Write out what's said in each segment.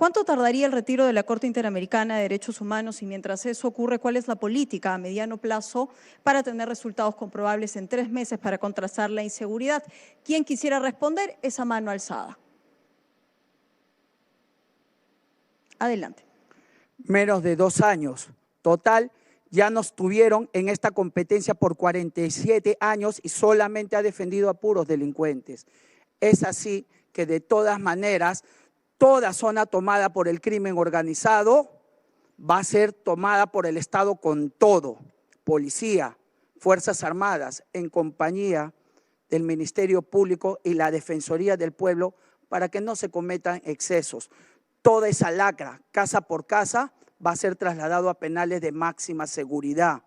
¿Cuánto tardaría el retiro de la Corte Interamericana de Derechos Humanos y mientras eso ocurre, cuál es la política a mediano plazo para tener resultados comprobables en 3 meses para contrastar la inseguridad? ¿Quién quisiera responder? Esa mano alzada. Adelante. Menos de 2 años. Total, ya nos tuvieron en esta competencia por 47 años y solamente ha defendido a puros delincuentes. Es así que de todas maneras, toda zona tomada por el crimen organizado va a ser tomada por el Estado con todo. Policía, Fuerzas Armadas, en compañía del Ministerio Público y la Defensoría del Pueblo para que no se cometan excesos. Toda esa lacra, casa por casa, va a ser trasladado a penales de máxima seguridad.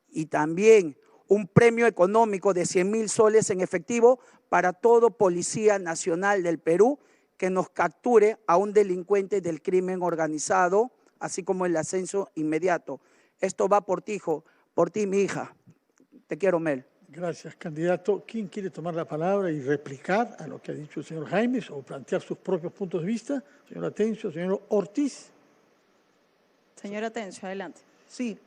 Y también un premio económico de 100.000 soles en efectivo para todo policía nacional del Perú que nos capture a un delincuente del crimen organizado, así como el ascenso inmediato. Esto va por ti, hijo, por ti, mi hija. Te quiero, Mel. Gracias, candidato. ¿Quién quiere tomar la palabra y replicar a lo que ha dicho el señor Jaimes o plantear sus propios puntos de vista? Señor Atencio, señor Ortiz. Señor Atencio, adelante. Sí,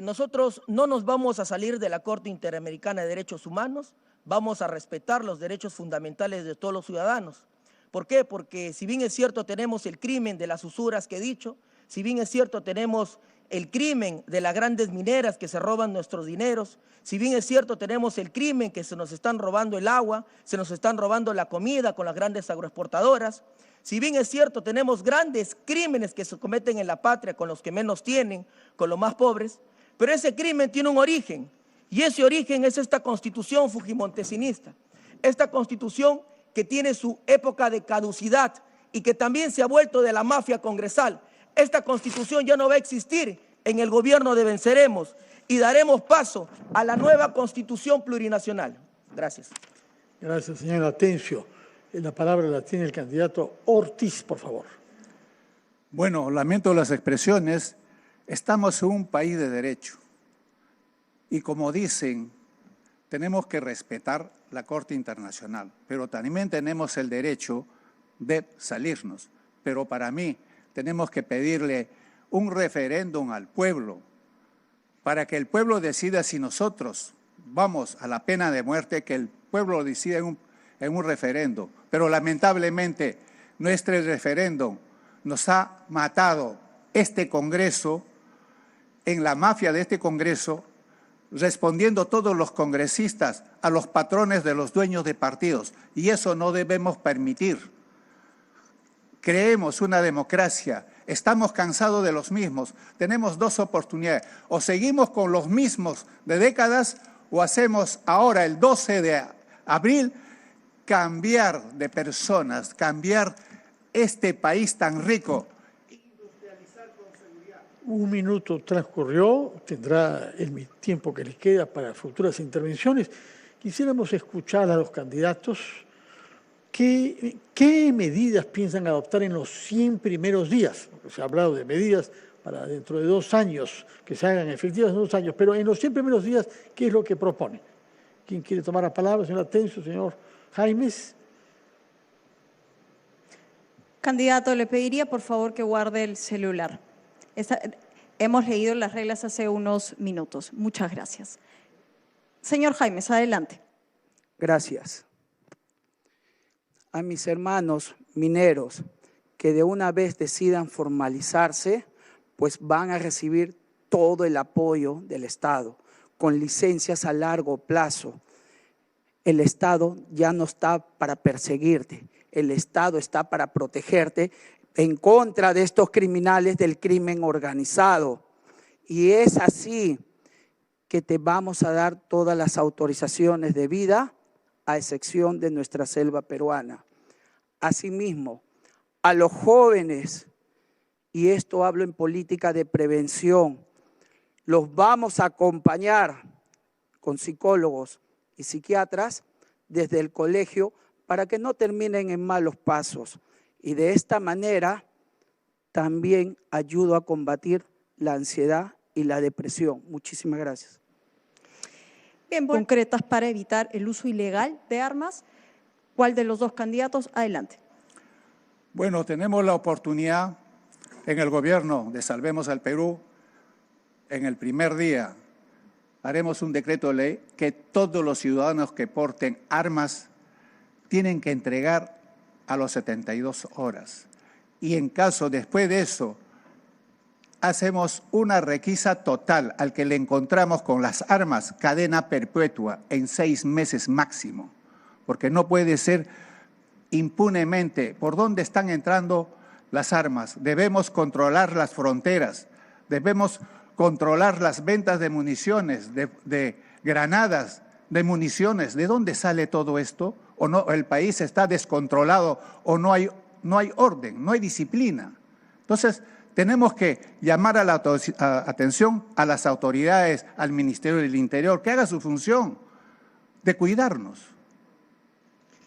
nosotros no nos vamos a salir de la Corte Interamericana de Derechos Humanos, vamos a respetar los derechos fundamentales de todos los ciudadanos. ¿Por qué? Porque si bien es cierto tenemos el crimen de las usuras que he dicho, si bien es cierto tenemos el crimen de las grandes mineras que se roban nuestros dineros, si bien es cierto tenemos el crimen que se nos están robando el agua, se nos están robando la comida con las grandes agroexportadoras, si bien es cierto tenemos grandes crímenes que se cometen en la patria con los que menos tienen, con los más pobres, pero ese crimen tiene un origen y ese origen es esta constitución fujimontesinista, esta constitución que tiene su época de caducidad y que también se ha vuelto de la mafia congresal. Esta constitución ya no va a existir en el gobierno de Venceremos y daremos paso a la nueva constitución plurinacional. Gracias. Gracias, señor Atencio. La palabra la tiene el candidato Ortiz, por favor. Bueno, lamento las expresiones. Estamos en un país de derecho. Y como dicen, tenemos que respetar la Corte Internacional, pero también tenemos el derecho de salirnos. Pero para mí tenemos que pedirle un referéndum al pueblo para que el pueblo decida si nosotros vamos a la pena de muerte, que el pueblo decida en un referéndum. Pero lamentablemente nuestro referéndum nos ha matado este Congreso, en la mafia de este Congreso, respondiendo todos los congresistas a los patrones de los dueños de partidos. Y eso no debemos permitir. Creemos una democracia, estamos cansados de los mismos, tenemos 2 oportunidades. O seguimos con los mismos de décadas o hacemos ahora, el 12 de abril, cambiar de personas, cambiar este país tan rico. Un minuto transcurrió, tendrá el tiempo que les queda para futuras intervenciones. Quisiéramos escuchar a los candidatos qué medidas piensan adoptar en los 100 primeros días. Se ha hablado de medidas para dentro de 2 años, que se hagan efectivas en 2 años, pero en los 100 primeros días, ¿qué es lo que propone? ¿Quién quiere tomar la palabra? Señor Atencio, señor Jaimes. Candidato, le pediría por favor que guarde el celular. Hemos leído las reglas hace unos minutos. Muchas gracias. Señor Jaimes, adelante. Gracias. A mis hermanos mineros que de una vez decidan formalizarse, pues van a recibir todo el apoyo del Estado, con licencias a largo plazo. El Estado ya no está para perseguirte, el Estado está para protegerte en contra de estos criminales del crimen organizado. Y es así que te vamos a dar todas las autorizaciones de vida, a excepción de nuestra selva peruana. Asimismo, a los jóvenes, y esto hablo en política de prevención, los vamos a acompañar con psicólogos y psiquiatras desde el colegio para que no terminen en malos pasos. Y de esta manera también ayudo a combatir la ansiedad y la depresión. Muchísimas gracias. Bien, concretas para evitar el uso ilegal de armas. ¿Cuál de los 2 candidatos? Adelante. Bueno, tenemos la oportunidad en el gobierno de Salvemos al Perú, en el primer día haremos un decreto de ley que todos los ciudadanos que porten armas tienen que entregar a los 72 horas. Y en caso después de eso, hacemos una requisa total al que le encontramos con las armas, cadena perpetua en 6 meses máximo, porque no puede ser impunemente por dónde están entrando las armas. Debemos controlar las fronteras, debemos controlar las ventas de municiones, de granadas, de municiones. ¿De dónde sale todo esto? ¿O no? ¿El país está descontrolado o no hay orden, no hay disciplina? Entonces, tenemos que llamar a la atención a las autoridades, al Ministerio del Interior, que haga su función de cuidarnos.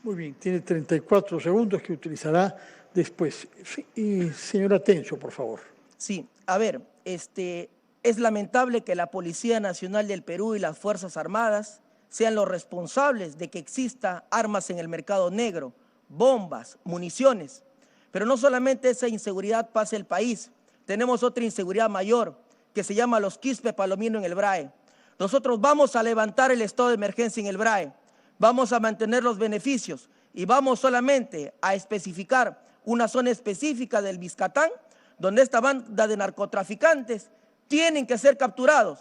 Muy bien, tiene 34 segundos que utilizará después. Y señora Tencio, por favor. Sí, a ver, es lamentable que la Policía Nacional del Perú y las Fuerzas Armadas sean los responsables de que exista armas en el mercado negro, bombas, municiones. Pero no solamente esa inseguridad pasa el país, tenemos otra inseguridad mayor que se llama los Quispe Palomino en el BRAE. Nosotros vamos a levantar el estado de emergencia en el BRAE, vamos a mantener los beneficios y vamos solamente a especificar una zona específica del Biscatán donde esta banda de narcotraficantes tienen que ser capturados.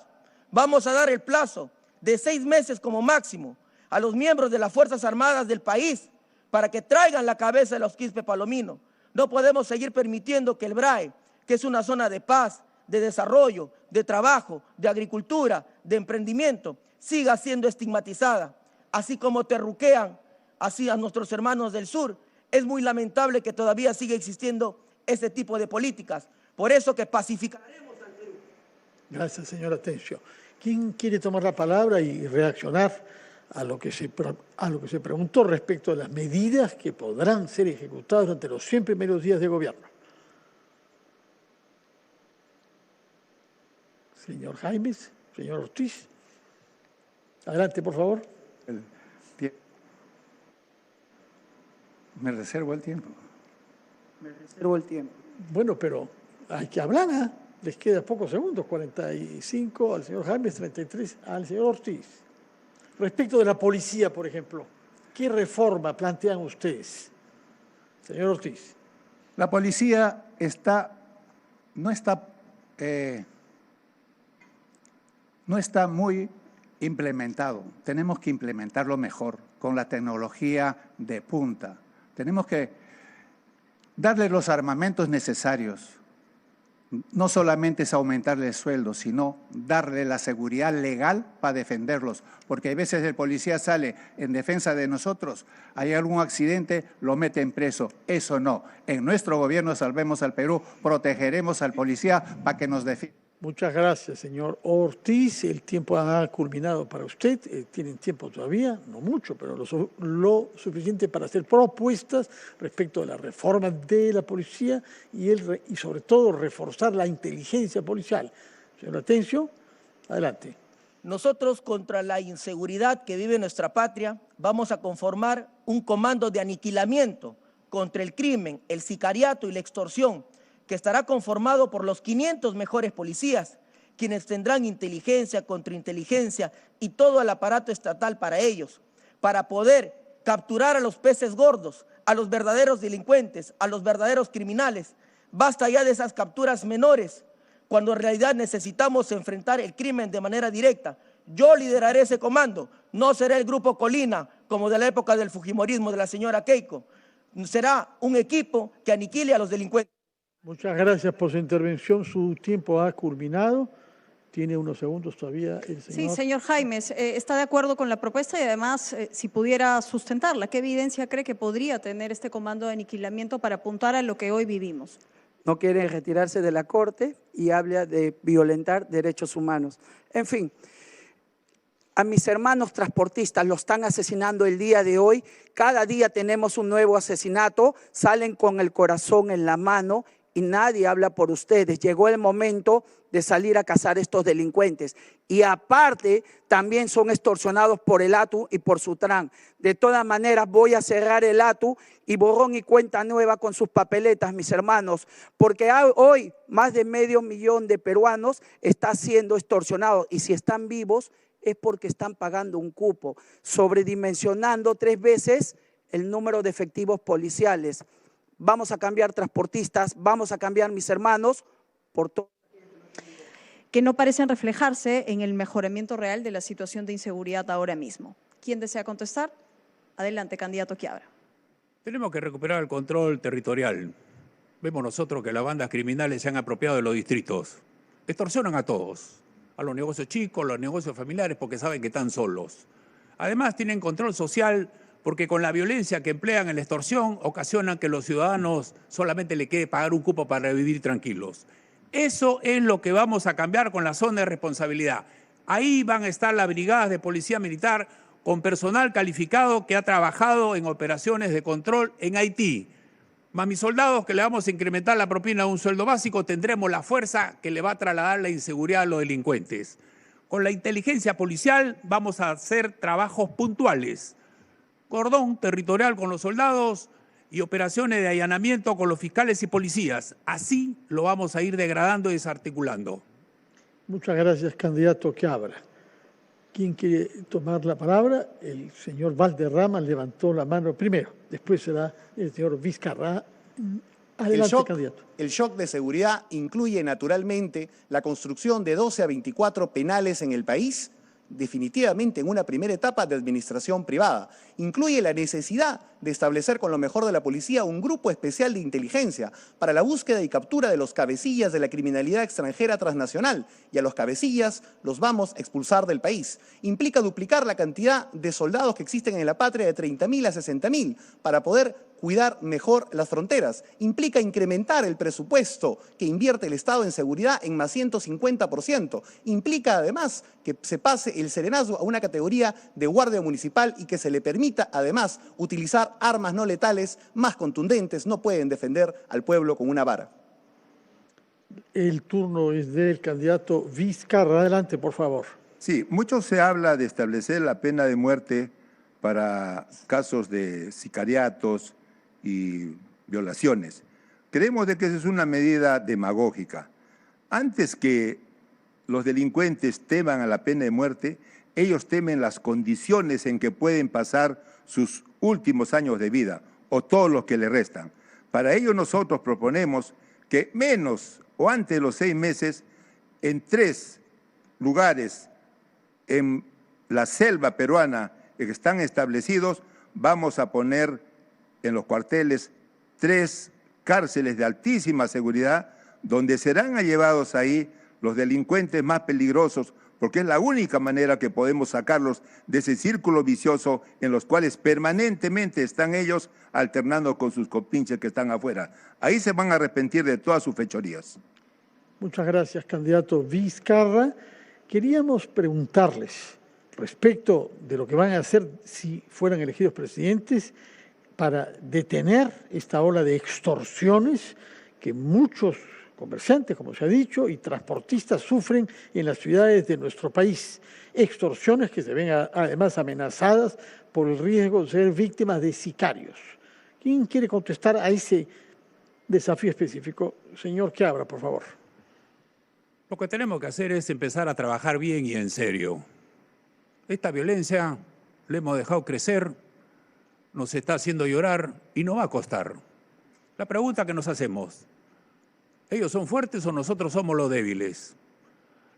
Vamos a dar el plazo de 6 meses como máximo a los miembros de las Fuerzas Armadas del país para que traigan la cabeza de los Quispe Palomino. No podemos seguir permitiendo que el BRAE, que es una zona de paz, de desarrollo, de trabajo, de agricultura, de emprendimiento, siga siendo estigmatizada. Así como terruquean así a nuestros hermanos del sur, es muy lamentable que todavía siga existiendo ese tipo de políticas. Por eso que pacificaremos al Perú. Gracias, señora Tencio. ¿Quién quiere tomar la palabra y reaccionar a lo que se preguntó respecto a las medidas que podrán ser ejecutadas durante los 100 primeros días de gobierno? Señor Jaimes, señor Ortiz. Adelante, por favor. Me reservo el tiempo. Me reservo el tiempo. Bueno, pero hay que hablar, ¿eh? Les queda pocos segundos, 45 al señor Jaimes, 33 al señor Ortiz. Respecto de la policía, por ejemplo, ¿qué reforma plantean ustedes? Señor Ortiz. La policía no está muy implementado. Tenemos que implementarlo mejor, con la tecnología de punta. Tenemos que darle los armamentos necesarios. No solamente es aumentarle el sueldo, sino darle la seguridad legal para defenderlos. Porque a veces el policía sale en defensa de nosotros, hay algún accidente, lo meten preso. Eso no. En nuestro gobierno Salvemos al Perú, protegeremos al policía para que nos defienda. Muchas gracias, señor Ortiz. El tiempo ha culminado para usted. Tienen tiempo todavía, no mucho, pero lo suficiente para hacer propuestas respecto a la reforma de la policía y sobre todo reforzar la inteligencia policial. Señor Atencio, adelante. Nosotros, contra la inseguridad que vive nuestra patria, vamos a conformar un comando de aniquilamiento contra el crimen, el sicariato y la extorsión, que estará conformado por los 500 mejores policías, quienes tendrán inteligencia, contrainteligencia y todo el aparato estatal para ellos, para poder capturar a los peces gordos, a los verdaderos delincuentes, a los verdaderos criminales. Basta ya de esas capturas menores, cuando en realidad necesitamos enfrentar el crimen de manera directa. Yo lideraré ese comando, no será el Grupo Colina, como de la época del fujimorismo de la señora Keiko. Será un equipo que aniquile a los delincuentes. Muchas gracias por su intervención. Su tiempo ha culminado. Tiene unos segundos todavía el señor. Sí, señor Jaimes, ¿está de acuerdo con la propuesta y además si pudiera sustentarla? ¿Qué evidencia cree que podría tener este comando de aniquilamiento para apuntar a lo que hoy vivimos? No quiere retirarse de la Corte y habla de violentar derechos humanos. En fin, a mis hermanos transportistas los están asesinando el día de hoy. Cada día tenemos un nuevo asesinato, salen con el corazón en la mano y nadie habla por ustedes. Llegó el momento de salir a cazar estos delincuentes. Y aparte, también son extorsionados por el ATU y por Sutran. De todas maneras, voy a cerrar el ATU y borrón y cuenta nueva con sus papeletas, mis hermanos, porque hoy más de 500.000 de peruanos están siendo extorsionados, y si están vivos es porque están pagando un cupo, sobredimensionando 3 veces el número de efectivos policiales. Vamos a cambiar transportistas, vamos a cambiar, mis hermanos, por todo. Que no parecen reflejarse en el mejoramiento real de la situación de inseguridad ahora mismo. ¿Quién desea contestar? Adelante, candidato Quiabra. Tenemos que recuperar el control territorial. Vemos nosotros que las bandas criminales se han apropiado de los distritos. Extorsionan a todos, a los negocios chicos, a los negocios familiares, porque saben que están solos. Además, tienen control social porque con la violencia que emplean en la extorsión ocasionan que los ciudadanos solamente le quede pagar un cupo para vivir tranquilos. Eso es lo que vamos a cambiar con la zona de responsabilidad. Ahí van a estar las brigadas de policía militar con personal calificado que ha trabajado en operaciones de control en Haití. Más mis soldados, que le vamos a incrementar la propina de un sueldo básico, tendremos la fuerza que le va a trasladar la inseguridad a los delincuentes. Con la inteligencia policial vamos a hacer trabajos puntuales. Cordón territorial con los soldados y operaciones de allanamiento con los fiscales y policías. Así lo vamos a ir degradando y desarticulando. Muchas gracias, candidato Quiabra. ¿Quién quiere tomar la palabra? El señor Valderrama levantó la mano primero. Después será el señor Vizcarra. Adelante, candidato. El shock de seguridad incluye naturalmente la construcción de 12 a 24 penales en el país, definitivamente en una primera etapa de administración privada. Incluye la necesidad de establecer con lo mejor de la policía un grupo especial de inteligencia para la búsqueda y captura de los cabecillas de la criminalidad extranjera transnacional, y a los cabecillas los vamos a expulsar del país. Implica duplicar la cantidad de soldados que existen en la patria de 30.000 a 60.000 para poder cuidar mejor las fronteras. Implica incrementar el presupuesto que invierte el Estado en seguridad en más 150%. Implica además que se pase el serenazgo a una categoría de guardia municipal y que se le permita además utilizar armas no letales más contundentes. No pueden defender al pueblo con una vara. El turno es del candidato Vizcarra. Adelante, por favor. Sí, mucho se habla de establecer la pena de muerte para casos de sicariatos y violaciones. Creemos de que esa es una medida demagógica. Antes que los delincuentes teman a la pena de muerte, ellos temen las condiciones en que pueden pasar sus últimos años de vida o todos los que le restan. Para ello nosotros proponemos que menos o antes de los 6 meses, en 3 lugares en la selva peruana que están establecidos, vamos a poner en los cuarteles 3 cárceles de altísima seguridad, donde serán llevados ahí los delincuentes más peligrosos, porque es la única manera que podemos sacarlos de ese círculo vicioso en los cuales permanentemente están ellos alternando con sus compinches que están afuera. Ahí se van a arrepentir de todas sus fechorías. Muchas gracias, candidato Vizcarra. Queríamos preguntarles respecto de lo que van a hacer si fueran elegidos presidentes para detener esta ola de extorsiones que muchos comerciantes, como se ha dicho, y transportistas sufren en las ciudades de nuestro país. Extorsiones que se ven además amenazadas por el riesgo de ser víctimas de sicarios. ¿Quién quiere contestar a ese desafío específico? Señor Quiabra, por favor. Lo que tenemos que hacer es empezar a trabajar bien y en serio. Esta violencia la hemos dejado crecer, nos está haciendo llorar y nos va a costar. La pregunta que nos hacemos: ¿ellos son fuertes o nosotros somos los débiles?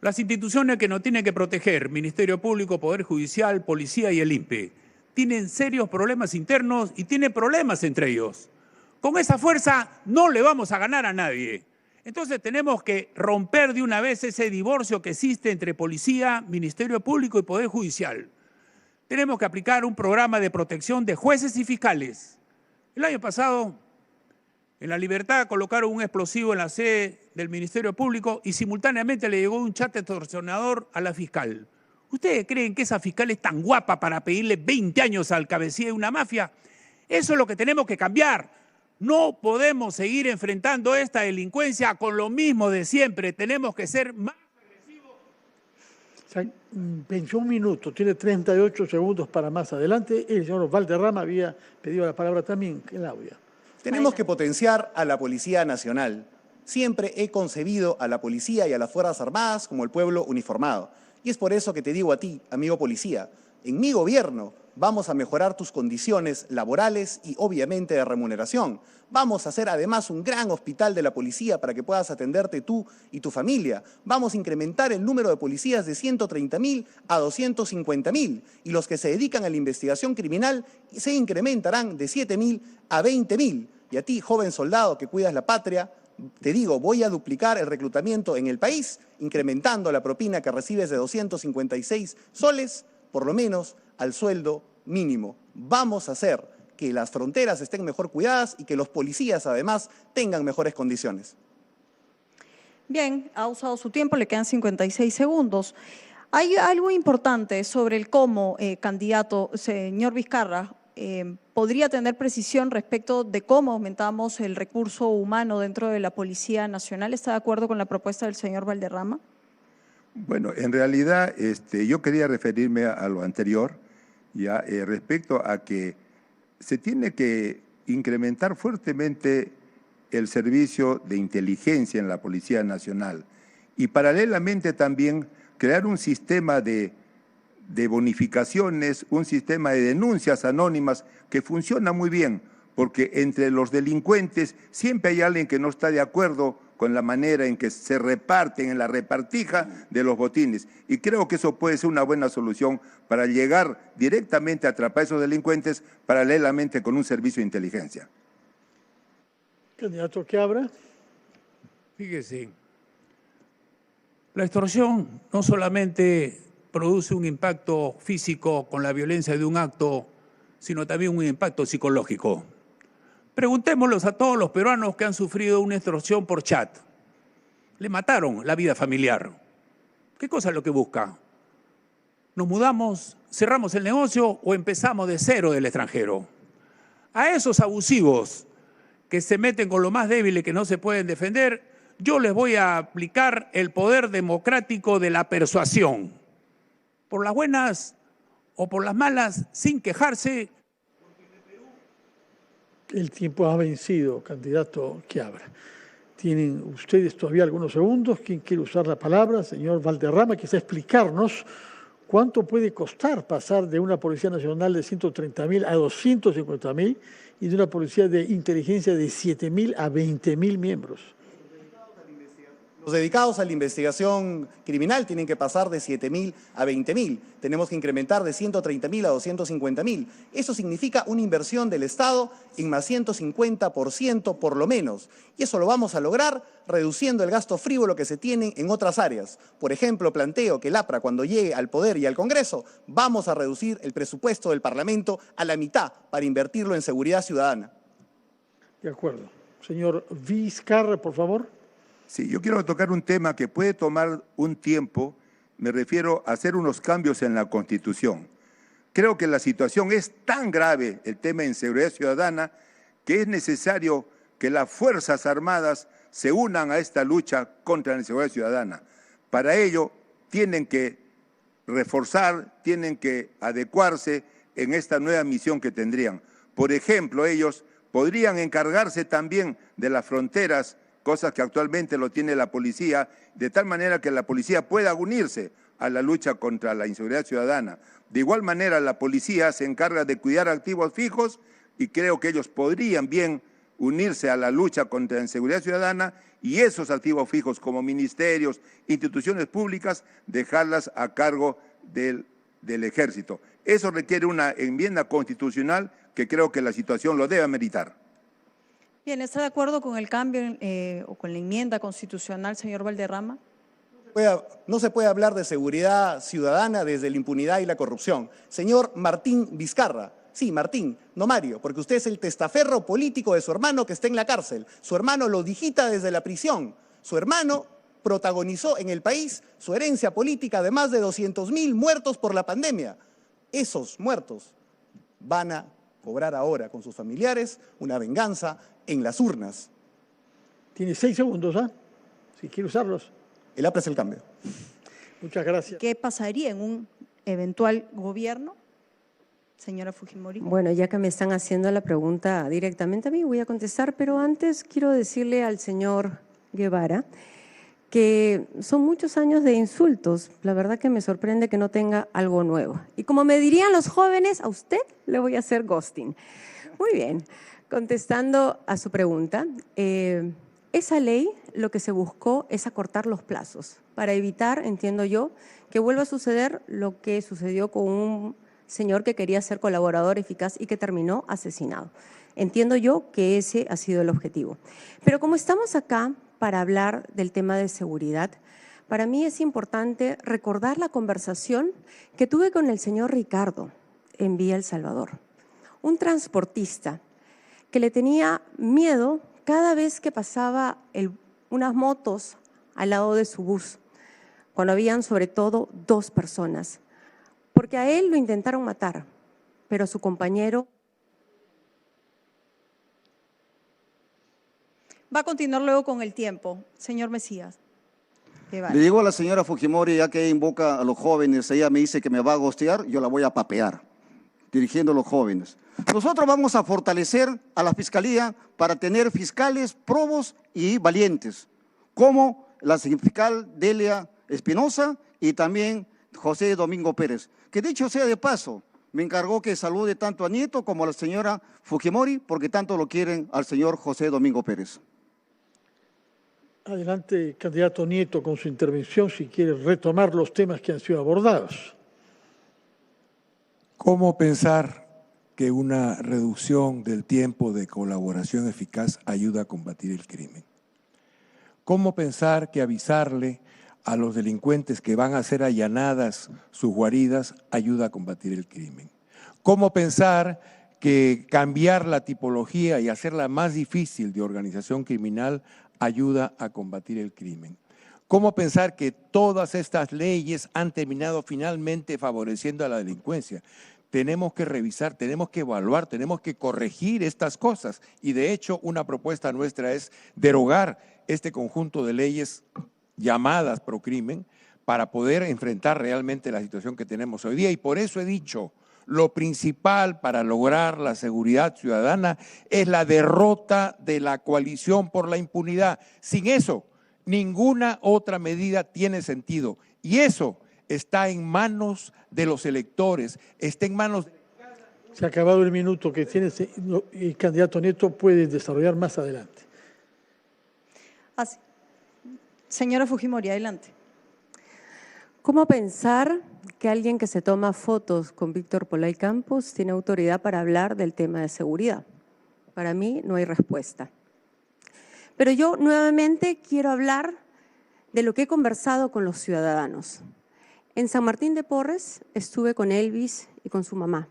Las instituciones que nos tienen que proteger, Ministerio Público, Poder Judicial, Policía y el INPE, tienen serios problemas internos y tienen problemas entre ellos. Con esa fuerza no le vamos a ganar a nadie. Entonces tenemos que romper de una vez ese divorcio que existe entre Policía, Ministerio Público y Poder Judicial. Tenemos que aplicar un programa de protección de jueces y fiscales. El año pasado, en La Libertad, colocaron un explosivo en la sede del Ministerio Público y simultáneamente le llegó un chat extorsionador a la fiscal. ¿Ustedes creen que esa fiscal es tan guapa para pedirle 20 años al cabecilla de una mafia? Eso es lo que tenemos que cambiar. No podemos seguir enfrentando esta delincuencia con lo mismo de siempre. Tenemos que ser más agresivos. Pensó un minuto, tiene 38 segundos para más adelante. El señor Valderrama había pedido la palabra también, Claudia. Tenemos que potenciar a la Policía Nacional. Siempre he concebido a la policía y a las Fuerzas Armadas como el pueblo uniformado. Y es por eso que te digo a ti, amigo policía, en mi gobierno vamos a mejorar tus condiciones laborales y obviamente de remuneración. Vamos a hacer además un gran hospital de la policía para que puedas atenderte tú y tu familia. Vamos a incrementar el número de policías de 130.000 a 250.000 y los que se dedican a la investigación criminal se incrementarán de 7.000 a 20.000. Y a ti, joven soldado que cuidas la patria, te digo, voy a duplicar el reclutamiento en el país, incrementando la propina que recibes de 256 soles, por lo menos al sueldo mínimo. Vamos a hacer que las fronteras estén mejor cuidadas y que los policías, además, tengan mejores condiciones. Bien, ha usado su tiempo, le quedan 56 segundos. Hay algo importante sobre el cómo, candidato, señor Vizcarra, podría tener precisión respecto de cómo aumentamos el recurso humano dentro de la Policía Nacional. ¿Está de acuerdo con la propuesta del señor Valderrama? Bueno, en realidad yo quería referirme a lo anterior, ya respecto a que se tiene que incrementar fuertemente el servicio de inteligencia en la Policía Nacional y paralelamente también crear un sistema de bonificaciones, un sistema de denuncias anónimas que funciona muy bien, porque entre los delincuentes siempre hay alguien que no está de acuerdo con la manera en que se reparten, en la repartija de los botines. Y creo que eso puede ser una buena solución para llegar directamente a atrapar a esos delincuentes paralelamente con un servicio de inteligencia. Candidato Quiabra. Fíjese, la extorsión no solamente produce un impacto físico con la violencia de un acto, sino también un impacto psicológico. Preguntémoslos a todos los peruanos que han sufrido una extorsión por chat. Le mataron la vida familiar. ¿Qué cosa es lo que busca? ¿Nos mudamos, cerramos el negocio o empezamos de cero del extranjero? A esos abusivos que se meten con lo más débil y que no se pueden defender, yo les voy a aplicar el poder democrático de la persuasión. Por las buenas o por las malas, sin quejarse. El tiempo ha vencido, candidato Quiabra. Tienen ustedes todavía algunos segundos. ¿Quién quiere usar la palabra? Señor Valderrama, quizá explicarnos cuánto puede costar pasar de una Policía Nacional de 130.000 a 250.000 y de una Policía de Inteligencia de 7.000 a 20.000 miembros. Los dedicados a la investigación criminal tienen que pasar de 7.000 a 20.000. Tenemos que incrementar de 130.000 a 250.000. Eso significa una inversión del Estado en más 150% por lo menos. Y eso lo vamos a lograr reduciendo el gasto frívolo que se tiene en otras áreas. Por ejemplo, planteo que el APRA, cuando llegue al Poder y al Congreso, vamos a reducir el presupuesto del Parlamento a la mitad para invertirlo en seguridad ciudadana. De acuerdo. Señor Vizcarra, por favor. Sí, yo quiero tocar un tema que puede tomar un tiempo, me refiero a hacer unos cambios en la Constitución. Creo que la situación es tan grave, el tema de inseguridad ciudadana, que es necesario que las Fuerzas Armadas se unan a esta lucha contra la inseguridad ciudadana. Para ello tienen que reforzar, tienen que adecuarse en esta nueva misión que tendrían. Por ejemplo, ellos podrían encargarse también de las fronteras, cosas que actualmente lo tiene la policía, de tal manera que la policía pueda unirse a la lucha contra la inseguridad ciudadana. De igual manera, la policía se encarga de cuidar activos fijos y creo que ellos podrían bien unirse a la lucha contra la inseguridad ciudadana y esos activos fijos como ministerios, instituciones públicas, dejarlas a cargo del Ejército. Eso requiere una enmienda constitucional que creo que la situación lo debe ameritar. Bien, ¿está de acuerdo con el cambio o con la enmienda constitucional, señor Valderrama? No se puede hablar de seguridad ciudadana desde la impunidad y la corrupción. Señor Martín Vizcarra, sí, Martín, no Mario, porque usted es el testaferro político de su hermano que está en la cárcel. Su hermano lo digita desde la prisión. Su hermano protagonizó en el país su herencia política de más de 200.000 muertos por la pandemia. Esos muertos van a cobrar ahora con sus familiares una venganza en las urnas. Tiene 6 segundos, ¿ah? Si quiere usarlos. El APRA es el cambio. Muchas gracias. ¿Qué pasaría en un eventual gobierno? Señora Fujimori. Bueno, ya que me están haciendo la pregunta directamente a mí, voy a contestar, pero antes quiero decirle al señor Guevara que son muchos años de insultos. La verdad que me sorprende que no tenga algo nuevo. Y como me dirían los jóvenes, a usted le voy a hacer ghosting. Muy bien, contestando a su pregunta, esa ley lo que se buscó es acortar los plazos para evitar, entiendo yo, que vuelva a suceder lo que sucedió con un señor que quería ser colaborador eficaz y que terminó asesinado. Entiendo yo que ese ha sido el objetivo. Pero como estamos acá para hablar del tema de seguridad, para mí es importante recordar la conversación que tuve con el señor Ricardo en Vía El Salvador, un transportista que le tenía miedo cada vez que pasaba unas motos al lado de su bus, cuando habían sobre todo 2 personas, porque a él lo intentaron matar, pero a su compañero. Va a continuar luego con el tiempo. Señor Mesías. Le digo a la señora Fujimori, ya que invoca a los jóvenes, ella me dice que me va a gostear, yo la voy a papear, dirigiendo a los jóvenes. Nosotros vamos a fortalecer a la Fiscalía para tener fiscales probos y valientes, como la fiscal Delia Espinosa y también José Domingo Pérez, que dicho sea de paso, me encargó que salude tanto a Nieto como a la señora Fujimori, porque tanto lo quieren al señor José Domingo Pérez. Adelante, candidato Nieto, con su intervención, si quiere retomar los temas que han sido abordados. ¿Cómo pensar que una reducción del tiempo de colaboración eficaz ayuda a combatir el crimen? ¿Cómo pensar que avisarle a los delincuentes que van a hacer allanadas sus guaridas ayuda a combatir el crimen? ¿Cómo pensar que cambiar la tipología y hacerla más difícil de organización criminal ayuda a combatir el crimen? ¿Cómo pensar que todas estas leyes han terminado finalmente favoreciendo a la delincuencia? Tenemos que revisar, tenemos que evaluar, tenemos que corregir estas cosas. Y de hecho, una propuesta nuestra es derogar este conjunto de leyes llamadas procrimen para poder enfrentar realmente la situación que tenemos hoy día. Y por eso he dicho, lo principal para lograr la seguridad ciudadana es la derrota de la coalición por la impunidad. Sin eso, ninguna otra medida tiene sentido. Y eso está en manos de los electores, está en manos... Se ha acabado el minuto que tiene el candidato Nieto, puede desarrollar más adelante. Así. Señora Fujimori, adelante. ¿Cómo pensar que alguien que se toma fotos con Víctor Polay Campos tiene autoridad para hablar del tema de seguridad? Para mí no hay respuesta. Pero yo nuevamente quiero hablar de lo que he conversado con los ciudadanos. En San Martín de Porres estuve con Elvis y con su mamá.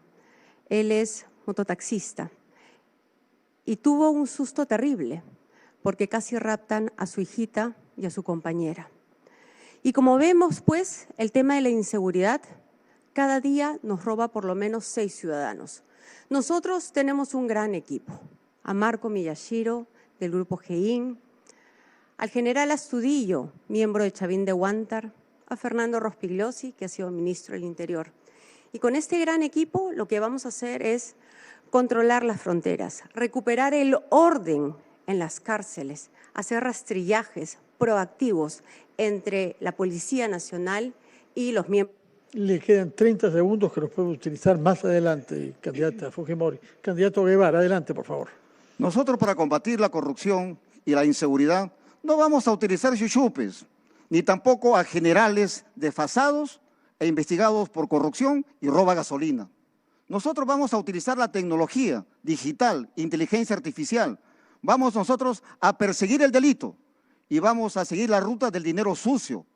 Él es mototaxista y tuvo un susto terrible porque casi raptan a su hijita y a su compañera. Y como vemos, pues, el tema de la inseguridad cada día nos roba por lo menos 6 ciudadanos. Nosotros tenemos un gran equipo, a Marco Miyashiro, del Grupo GEIN, al general Astudillo, miembro de Chavín de Huántar, a Fernando Rospigliosi, que ha sido ministro del Interior. Y con este gran equipo lo que vamos a hacer es controlar las fronteras, recuperar el orden en las cárceles, hacer rastrillajes proactivos entre la Policía Nacional y los miembros. Le quedan 30 segundos que los puede utilizar más adelante, candidata Fujimori. Candidato Guevara, adelante, por favor. Nosotros para combatir la corrupción y la inseguridad no vamos a utilizar chuchupes, ni tampoco a generales desfasados e investigados por corrupción y roba gasolina. Nosotros vamos a utilizar la tecnología digital, inteligencia artificial. Vamos nosotros a perseguir el delito y vamos a seguir la ruta del dinero sucio,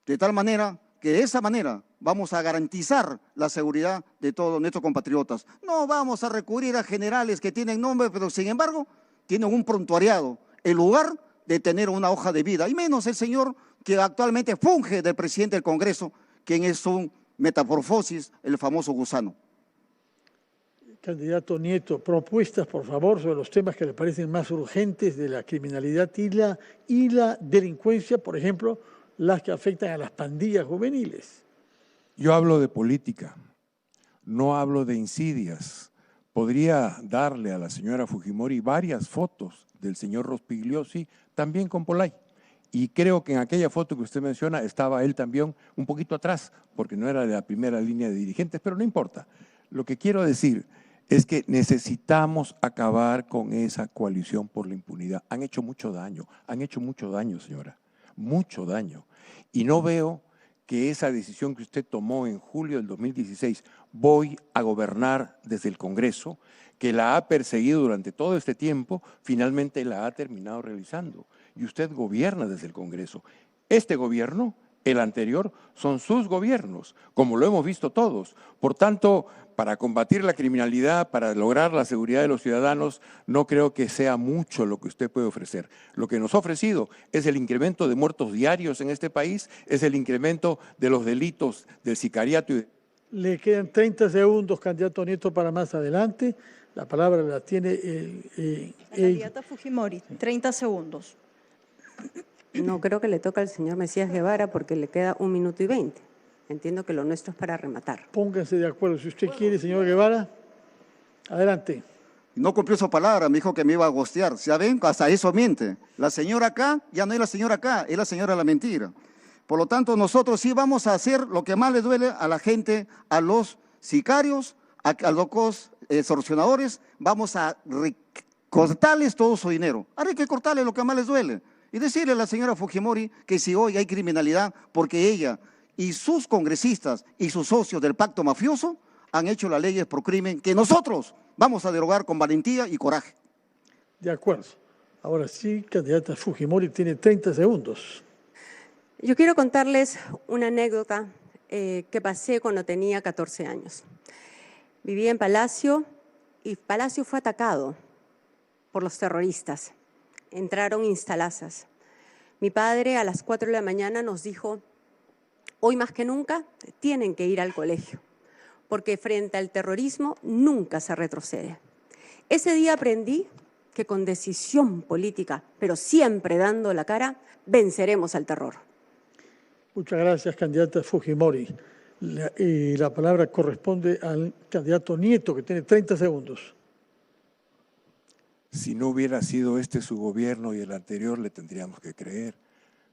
de tal manera que de esa manera vamos a garantizar la seguridad de todos nuestros compatriotas. No vamos a recurrir a generales que tienen nombre, pero sin embargo tienen un prontuariado, en lugar de tener una hoja de vida, y menos el señor que actualmente funge del presidente del Congreso, quien es un metamorfosis, el famoso gusano. Candidato Nieto, propuestas, por favor, sobre los temas que le parecen más urgentes de la criminalidad y la delincuencia, por ejemplo, las que afectan a las pandillas juveniles. Yo hablo de política, no hablo de insidias. Podría darle a la señora Fujimori varias fotos del señor Rospigliosi, también con Polay. Y creo que en aquella foto que usted menciona estaba él también un poquito atrás, porque no era de la primera línea de dirigentes, pero no importa. Lo que quiero decir es que necesitamos acabar con esa coalición por la impunidad. Han hecho mucho daño, señora, mucho daño. Y no veo que esa decisión que usted tomó en julio del 2016, voy a gobernar desde el Congreso, que la ha perseguido durante todo este tiempo, finalmente la ha terminado realizando. Y usted gobierna desde el Congreso. Este gobierno, el anterior, son sus gobiernos, como lo hemos visto todos. Por tanto, para combatir la criminalidad, para lograr la seguridad de los ciudadanos, no creo que sea mucho lo que usted puede ofrecer. Lo que nos ha ofrecido es el incremento de muertos diarios en este país, es el incremento de los delitos del sicariato. Le quedan 30 segundos, candidato Nieto, para más adelante. La palabra la tiene la candidata Fujimori, 30 segundos. No, creo que le toca al señor Mesías Guevara porque le queda 1 minuto y 20. Entiendo que lo nuestro es para rematar. Pónganse de acuerdo. Si usted quiere, señor Guevara, adelante. No cumplió su palabra, me dijo que me iba a gostear. Ya ven, hasta eso miente. La señora acá, ya no es la señora acá, es la señora de la mentira. Por lo tanto, nosotros sí vamos a hacer lo que más le duele a la gente, a los sicarios, a los extorsionadores. Vamos a cortarles todo su dinero. Ahora hay que cortarles lo que más les duele. Y decirle a la señora Fujimori que si hoy hay criminalidad, porque ella y sus congresistas y sus socios del pacto mafioso han hecho las leyes por crimen que nosotros vamos a derogar con valentía y coraje. De acuerdo. Ahora sí, candidata Fujimori tiene 30 segundos. Yo quiero contarles una anécdota que pasé cuando tenía 14 años. Vivía en Palacio y Palacio fue atacado por los terroristas. Entraron instalazas. Mi padre a las 4 de la mañana nos dijo: hoy más que nunca tienen que ir al colegio, porque frente al terrorismo nunca se retrocede. Ese día aprendí que con decisión política, pero siempre dando la cara, venceremos al terror. Muchas gracias, candidata Fujimori. La palabra corresponde al candidato Nieto, que tiene 30 segundos. Si no hubiera sido este su gobierno y el anterior, le tendríamos que creer,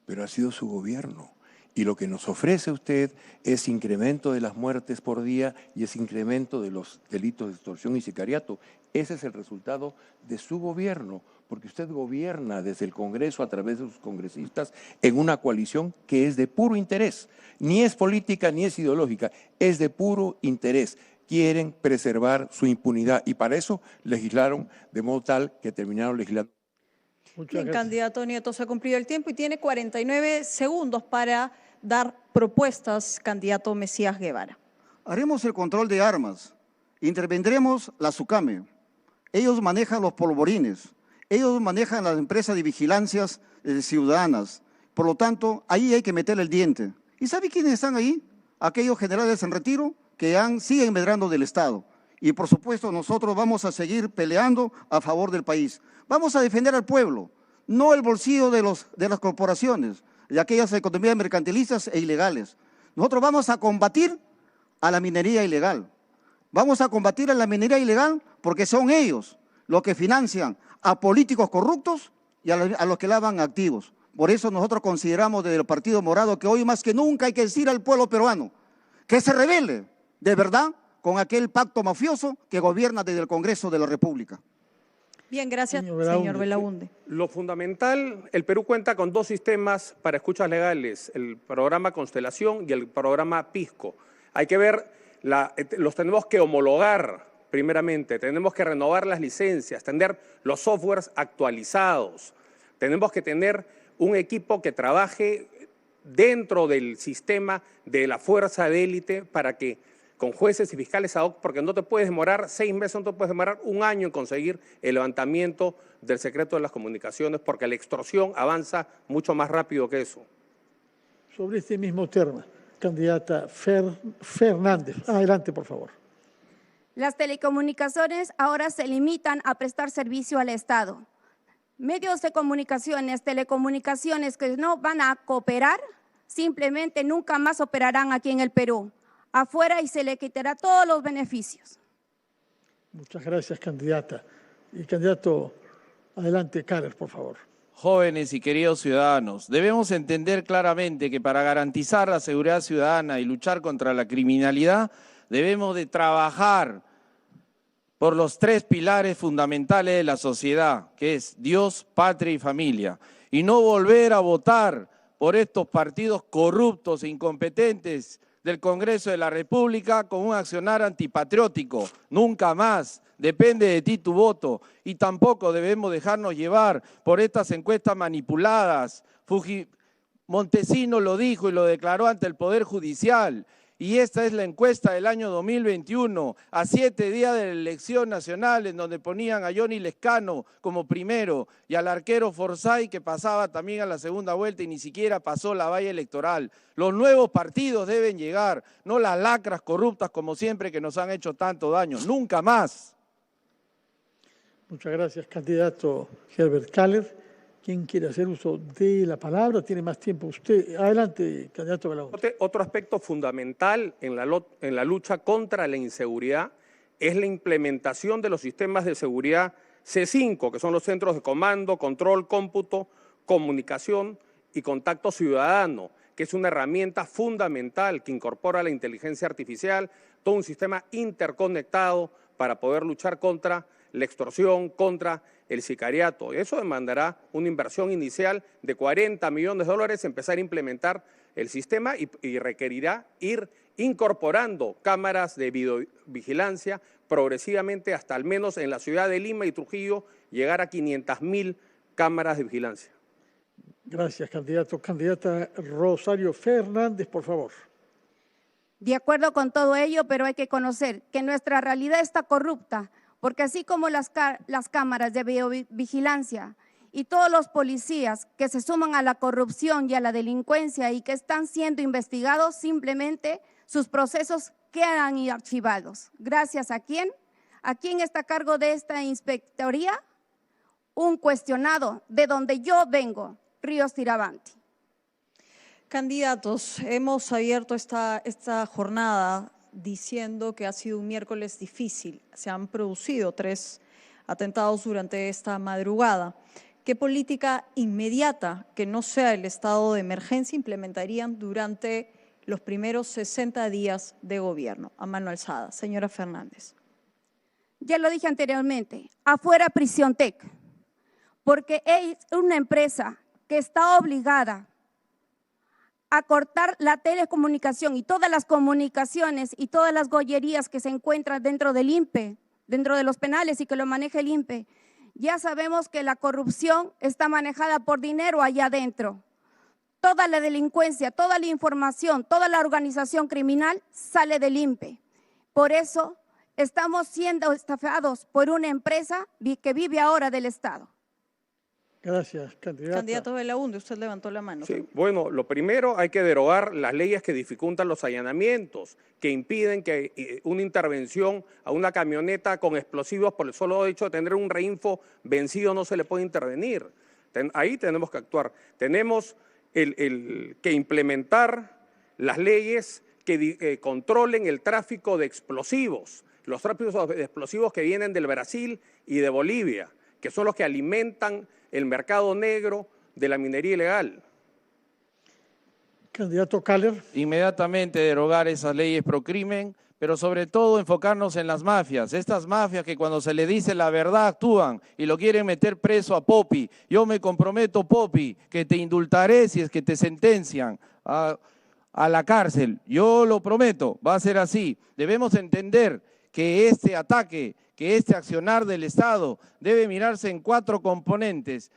pero ha sido su gobierno. Y lo que nos ofrece usted es incremento de las muertes por día y es incremento de los delitos de extorsión y sicariato. Ese es el resultado de su gobierno, porque usted gobierna desde el Congreso a través de sus congresistas en una coalición que es de puro interés. Ni es política ni es ideológica, es de puro interés. Quieren preservar su impunidad y para eso legislaron de modo tal que terminaron legislando. Bien, candidato Nieto, se ha cumplido el tiempo y tiene 49 segundos para dar propuestas, candidato Mesías Guevara. Haremos el control de armas, intervendremos la SUCAME. Ellos manejan los polvorines, ellos manejan las empresas de vigilancias ciudadanas. Por lo tanto, ahí hay que meterle el diente. ¿Y sabe quiénes están ahí? Aquellos generales en retiro que siguen medrando del Estado. Y por supuesto nosotros vamos a seguir peleando a favor del país. Vamos a defender al pueblo, no el bolsillo de las corporaciones, de aquellas economías mercantilistas e ilegales. Nosotros vamos a combatir a la minería ilegal. Vamos a combatir a la minería ilegal porque son ellos los que financian a políticos corruptos y a los que lavan activos. Por eso nosotros consideramos desde el Partido Morado que hoy más que nunca hay que decir al pueblo peruano que se rebele de verdad con aquel pacto mafioso que gobierna desde el Congreso de la República. Bien, gracias, señor Belaunde. Lo fundamental, el Perú cuenta con 2 sistemas para escuchas legales, el programa Constelación y el programa Pisco. Hay que ver, los tenemos que homologar primeramente, tenemos que renovar las licencias, tener los softwares actualizados, tenemos que tener un equipo que trabaje dentro del sistema de la fuerza de élite para que con jueces y fiscales ad hoc, porque no te puedes demorar 6 meses, no te puedes demorar 1 año en conseguir el levantamiento del secreto de las comunicaciones, porque la extorsión avanza mucho más rápido que eso. Sobre este mismo tema, candidata Fernández. Adelante, por favor. Las telecomunicaciones ahora se limitan a prestar servicio al Estado. Medios de comunicaciones, telecomunicaciones que no van a cooperar, simplemente nunca más operarán aquí en el Perú. Afuera y se le quitará todos los beneficios. Muchas gracias, candidata. Y candidato, adelante, Caller, por favor. Jóvenes y queridos ciudadanos, debemos entender claramente que para garantizar la seguridad ciudadana y luchar contra la criminalidad, debemos de trabajar por los 3 pilares fundamentales de la sociedad, que es Dios, patria y familia, y no volver a votar por estos partidos corruptos e incompetentes del Congreso de la República con un accionar antipatriótico. Nunca más. Depende de ti tu voto. Y tampoco debemos dejarnos llevar por estas encuestas manipuladas. Montesino lo dijo y lo declaró ante el Poder Judicial. Y esta es la encuesta del año 2021, a 7 días de la elección nacional, en donde ponían a Johnny Lescano como primero y al arquero Forsyth, que pasaba también a la segunda vuelta y ni siquiera pasó la valla electoral. Los nuevos partidos deben llegar, no las lacras corruptas como siempre que nos han hecho tanto daño. ¡Nunca más! Muchas gracias, candidato Herbert Caller. ¿Quién quiere hacer uso de la palabra? ¿Tiene más tiempo usted? Adelante, candidato Belaunde. Otro aspecto fundamental en la lucha contra la inseguridad es la implementación de los sistemas de seguridad C5, que son los centros de comando, control, cómputo, comunicación y contacto ciudadano, que es una herramienta fundamental que incorpora la inteligencia artificial, todo un sistema interconectado para poder luchar contra la extorsión, contra el sicariato. Eso demandará una inversión inicial de 40 millones de dólares, empezar a implementar el sistema y requerirá ir incorporando cámaras de videovigilancia progresivamente hasta al menos en la ciudad de Lima y Trujillo llegar a 500.000 cámaras de vigilancia. Gracias, candidato. Candidata Rosario Fernández, por favor. De acuerdo con todo ello, pero hay que conocer que nuestra realidad está corrupta, porque así como las cámaras de videovigilancia y todos los policías que se suman a la corrupción y a la delincuencia y que están siendo investigados, simplemente sus procesos quedan archivados. ¿Gracias a quién? ¿A quién está a cargo de esta inspectoría? Un cuestionado de donde yo vengo, Ríos Tirabanti. Candidatos, hemos abierto esta jornada diciendo que ha sido un miércoles difícil. Se han producido 3 atentados durante esta madrugada. ¿Qué política inmediata, que no sea el estado de emergencia, implementarían durante los primeros 60 días de gobierno? A mano alzada. Señora Fernández. Ya lo dije anteriormente, afuera Prisiontec, porque es una empresa que está obligada a cortar la telecomunicación y todas las comunicaciones y todas las gollerías que se encuentran dentro del INPE, dentro de los penales y que lo maneja el INPE. Ya sabemos que la corrupción está manejada por dinero allá adentro. Toda la delincuencia, toda la información, toda la organización criminal sale del INPE. Por eso estamos siendo estafados por una empresa que vive ahora del Estado. Gracias, candidata. Candidato Belaunde, usted levantó la mano. Sí, bueno, lo primero hay que derogar las leyes que dificultan los allanamientos, que impiden que una intervención a una camioneta con explosivos por el solo hecho de tener un reinfo vencido no se le puede intervenir. Ahí tenemos que actuar. Tenemos que implementar las leyes que controlen el tráfico de explosivos, los tráficos de explosivos que vienen del Brasil y de Bolivia, que son los que alimentan el mercado negro de la minería ilegal. Candidato Caller. Inmediatamente derogar esas leyes pro crimen, pero sobre todo enfocarnos en las mafias. Estas mafias que cuando se le dice la verdad actúan y lo quieren meter preso a Popi. Yo me comprometo, Popi, que te indultaré si es que te sentencian a la cárcel. Yo lo prometo, va a ser así. Debemos entender que este ataque, que este accionar del Estado debe mirarse en 4 componentes,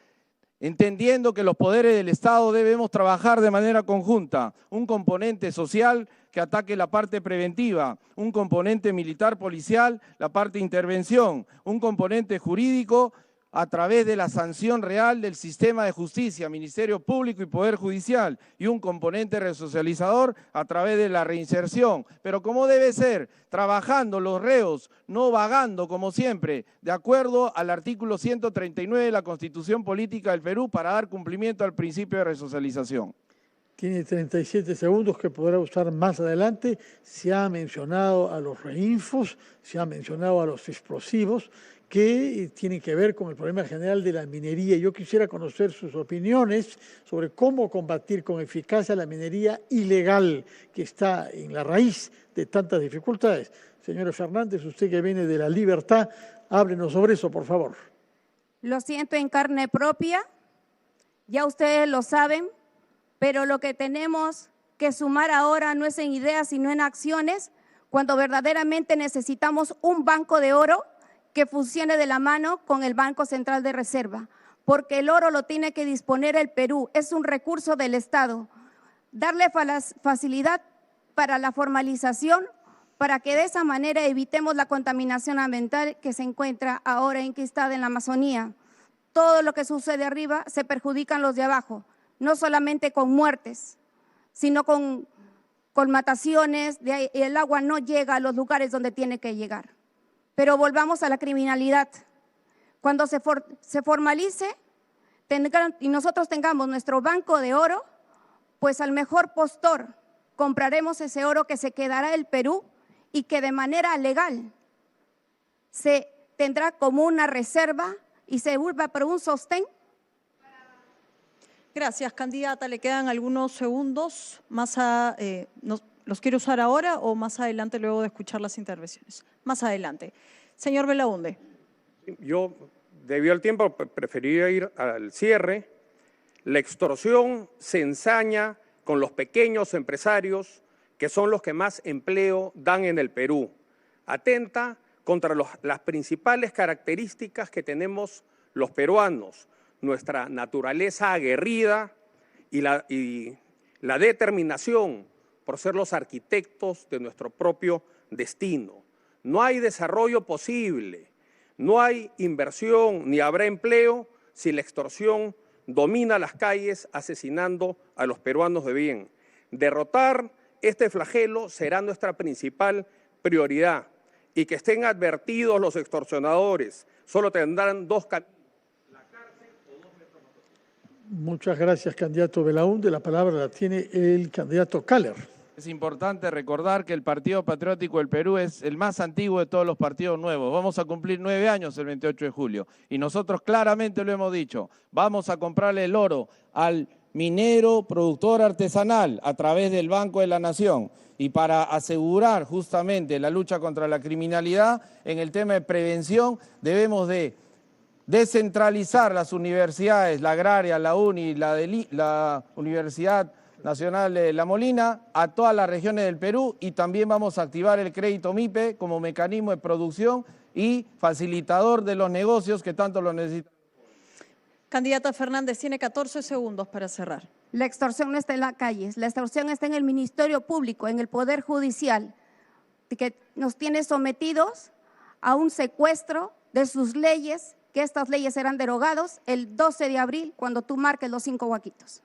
entendiendo que los poderes del Estado debemos trabajar de manera conjunta. Un componente social que ataque la parte preventiva, un componente militar policial, la parte de intervención, un componente jurídico a través de la sanción real del sistema de justicia, Ministerio Público y Poder Judicial, y un componente resocializador a través de la reinserción. Pero como debe ser, trabajando los reos, no vagando como siempre, de acuerdo al artículo 139 de la Constitución Política del Perú para dar cumplimiento al principio de resocialización. Tiene 37 segundos que podrá usar más adelante. Se ha mencionado a los reinfos, se ha mencionado a los explosivos, que tienen que ver con el problema general de la minería. Yo quisiera conocer sus opiniones sobre cómo combatir con eficacia la minería ilegal que está en la raíz de tantas dificultades. Señora Fernández, usted que viene de La Libertad, háblenos sobre eso, por favor. Lo siento en carne propia, ya ustedes lo saben, pero lo que tenemos que sumar ahora no es en ideas, sino en acciones, cuando verdaderamente necesitamos un banco de oro que funcione de la mano con el Banco Central de Reserva, porque el oro lo tiene que disponer el Perú, es un recurso del Estado. Darle facilidad para la formalización, para que de esa manera evitemos la contaminación ambiental que se encuentra ahora enquistada en la Amazonía. Todo lo que sucede arriba se perjudican los de abajo, no solamente con muertes, sino con mataciones, el agua no llega a los lugares donde tiene que llegar. Pero volvamos a la criminalidad. Cuando se formalice y nosotros tengamos nuestro banco de oro, pues al mejor postor compraremos ese oro que se quedará el Perú y que de manera legal se tendrá como una reserva y se vuelva por un sostén. Gracias, candidata. Le quedan algunos segundos. ¿Los quiere usar ahora o más adelante luego de escuchar las intervenciones? Más adelante. Señor Belaunde. Yo, debido al tiempo, preferiría ir al cierre. La extorsión se ensaña con los pequeños empresarios, que son los que más empleo dan en el Perú. Atenta contra las principales características que tenemos los peruanos, nuestra naturaleza aguerrida y la determinación por ser los arquitectos de nuestro propio destino. No hay desarrollo posible, no hay inversión ni habrá empleo si la extorsión domina las calles asesinando a los peruanos de bien. Derrotar este flagelo será nuestra principal prioridad y que estén advertidos los extorsionadores. Solo tendrán dos caminos. Muchas gracias, candidato Belaunde. La palabra la tiene el candidato Kaller. Es importante recordar que el Partido Patriótico del Perú es el más antiguo de todos los partidos nuevos. Vamos a cumplir 9 años el 28 de julio y nosotros claramente lo hemos dicho. Vamos a comprarle el oro al minero productor artesanal a través del Banco de la Nación. Y para asegurar justamente la lucha contra la criminalidad, en el tema de prevención debemos de descentralizar las universidades, la agraria, la UNI, la Universidad Nacional de La Molina, a todas las regiones del Perú, y también vamos a activar el crédito MIPE como mecanismo de producción y facilitador de los negocios que tanto lo necesitan. Candidata Fernández, tiene 14 segundos para cerrar. La extorsión no está en las calles, la extorsión está en el Ministerio Público, en el Poder Judicial, que nos tiene sometidos a un secuestro de sus leyes, que estas leyes serán derogadas el 12 de abril cuando tú marques los 5 huaquitos.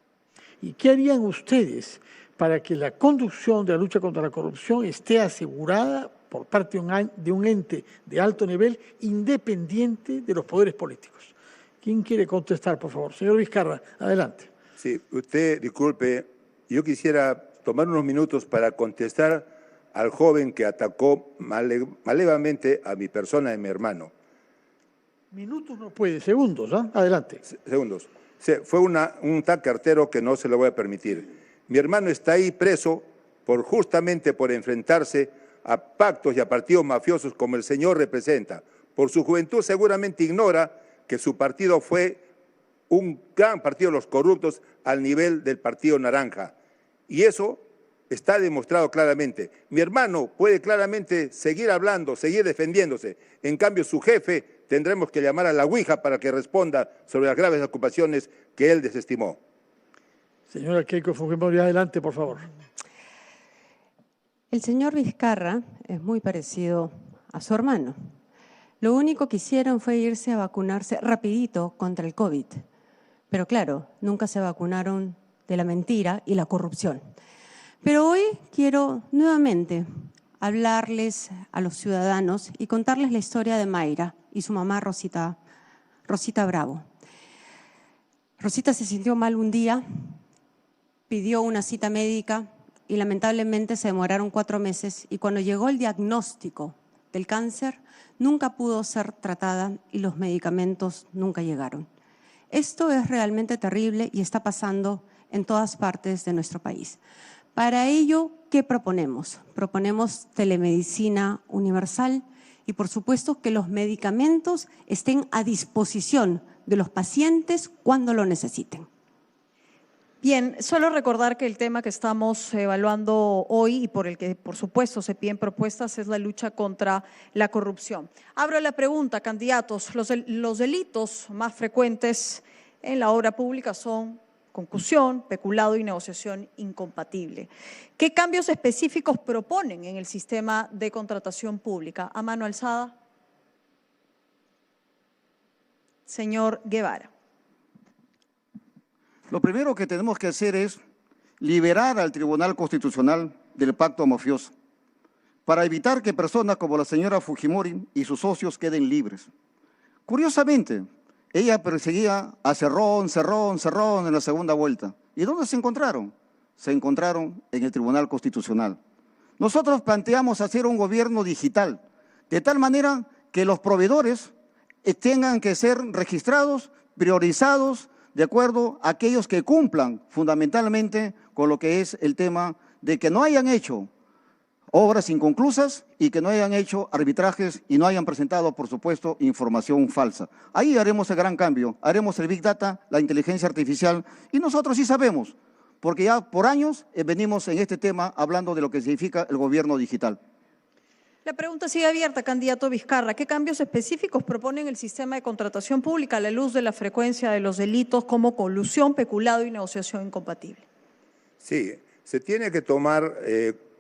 ¿Y qué harían ustedes para que la conducción de la lucha contra la corrupción esté asegurada por parte de un ente de alto nivel independiente de los poderes políticos? ¿Quién quiere contestar, por favor? Señor Vizcarra, adelante. Sí, usted, disculpe, yo quisiera tomar unos minutos para contestar al joven que atacó malevamente a mi persona y a mi hermano. Minutos no puede, segundos, ¿ah? Adelante. Segundos. Fue un ataque artero que no se lo voy a permitir. Mi hermano está ahí preso justamente por enfrentarse a pactos y a partidos mafiosos como el señor representa. Por su juventud seguramente ignora que su partido fue un gran partido de los corruptos al nivel del Partido Naranja. Y eso está demostrado claramente. Mi hermano puede claramente seguir hablando, seguir defendiéndose. En cambio, su jefe tendremos que llamar a la Ouija para que responda sobre las graves ocupaciones que él desestimó. Señora Keiko Fujimori, adelante, por favor. El señor Vizcarra es muy parecido a su hermano. Lo único que hicieron fue irse a vacunarse rapidito contra el COVID. Pero claro, nunca se vacunaron de la mentira y la corrupción. Pero hoy quiero nuevamente hablarles a los ciudadanos y contarles la historia de Mayra y su mamá Rosita Bravo. Rosita se sintió mal un día, pidió una cita médica y lamentablemente se demoraron 4 meses y cuando llegó el diagnóstico del cáncer nunca pudo ser tratada y los medicamentos nunca llegaron. Esto es realmente terrible y está pasando en todas partes de nuestro país. Para ello, ¿qué proponemos? Proponemos telemedicina universal y, por supuesto, que los medicamentos estén a disposición de los pacientes cuando lo necesiten. Bien, solo recordar que el tema que estamos evaluando hoy y por el que, por supuesto, se piden propuestas es la lucha contra la corrupción. Abro la pregunta, candidatos. Los delitos más frecuentes en la obra pública son concusión, peculado y negociación incompatible. ¿Qué cambios específicos proponen en el sistema de contratación pública? A mano alzada. Señor Guevara. Lo primero que tenemos que hacer es liberar al Tribunal Constitucional del pacto mafioso para evitar que personas como la señora Fujimori y sus socios queden libres. Curiosamente, ella perseguía a Cerrón en la segunda vuelta. ¿Y dónde se encontraron? Se encontraron en el Tribunal Constitucional. Nosotros planteamos hacer un gobierno digital, de tal manera que los proveedores tengan que ser registrados, priorizados, de acuerdo a aquellos que cumplan fundamentalmente con lo que es el tema de que no hayan hecho obras inconclusas y que no hayan hecho arbitrajes y no hayan presentado, por supuesto, información falsa. Ahí haremos el gran cambio, haremos el Big Data, la inteligencia artificial, y nosotros sí sabemos, porque ya por años venimos en este tema hablando de lo que significa el gobierno digital. La pregunta sigue abierta, candidato Vizcarra. ¿Qué cambios específicos proponen el sistema de contratación pública a la luz de la frecuencia de los delitos como colusión, peculado y negociación incompatible? Sí, se tiene que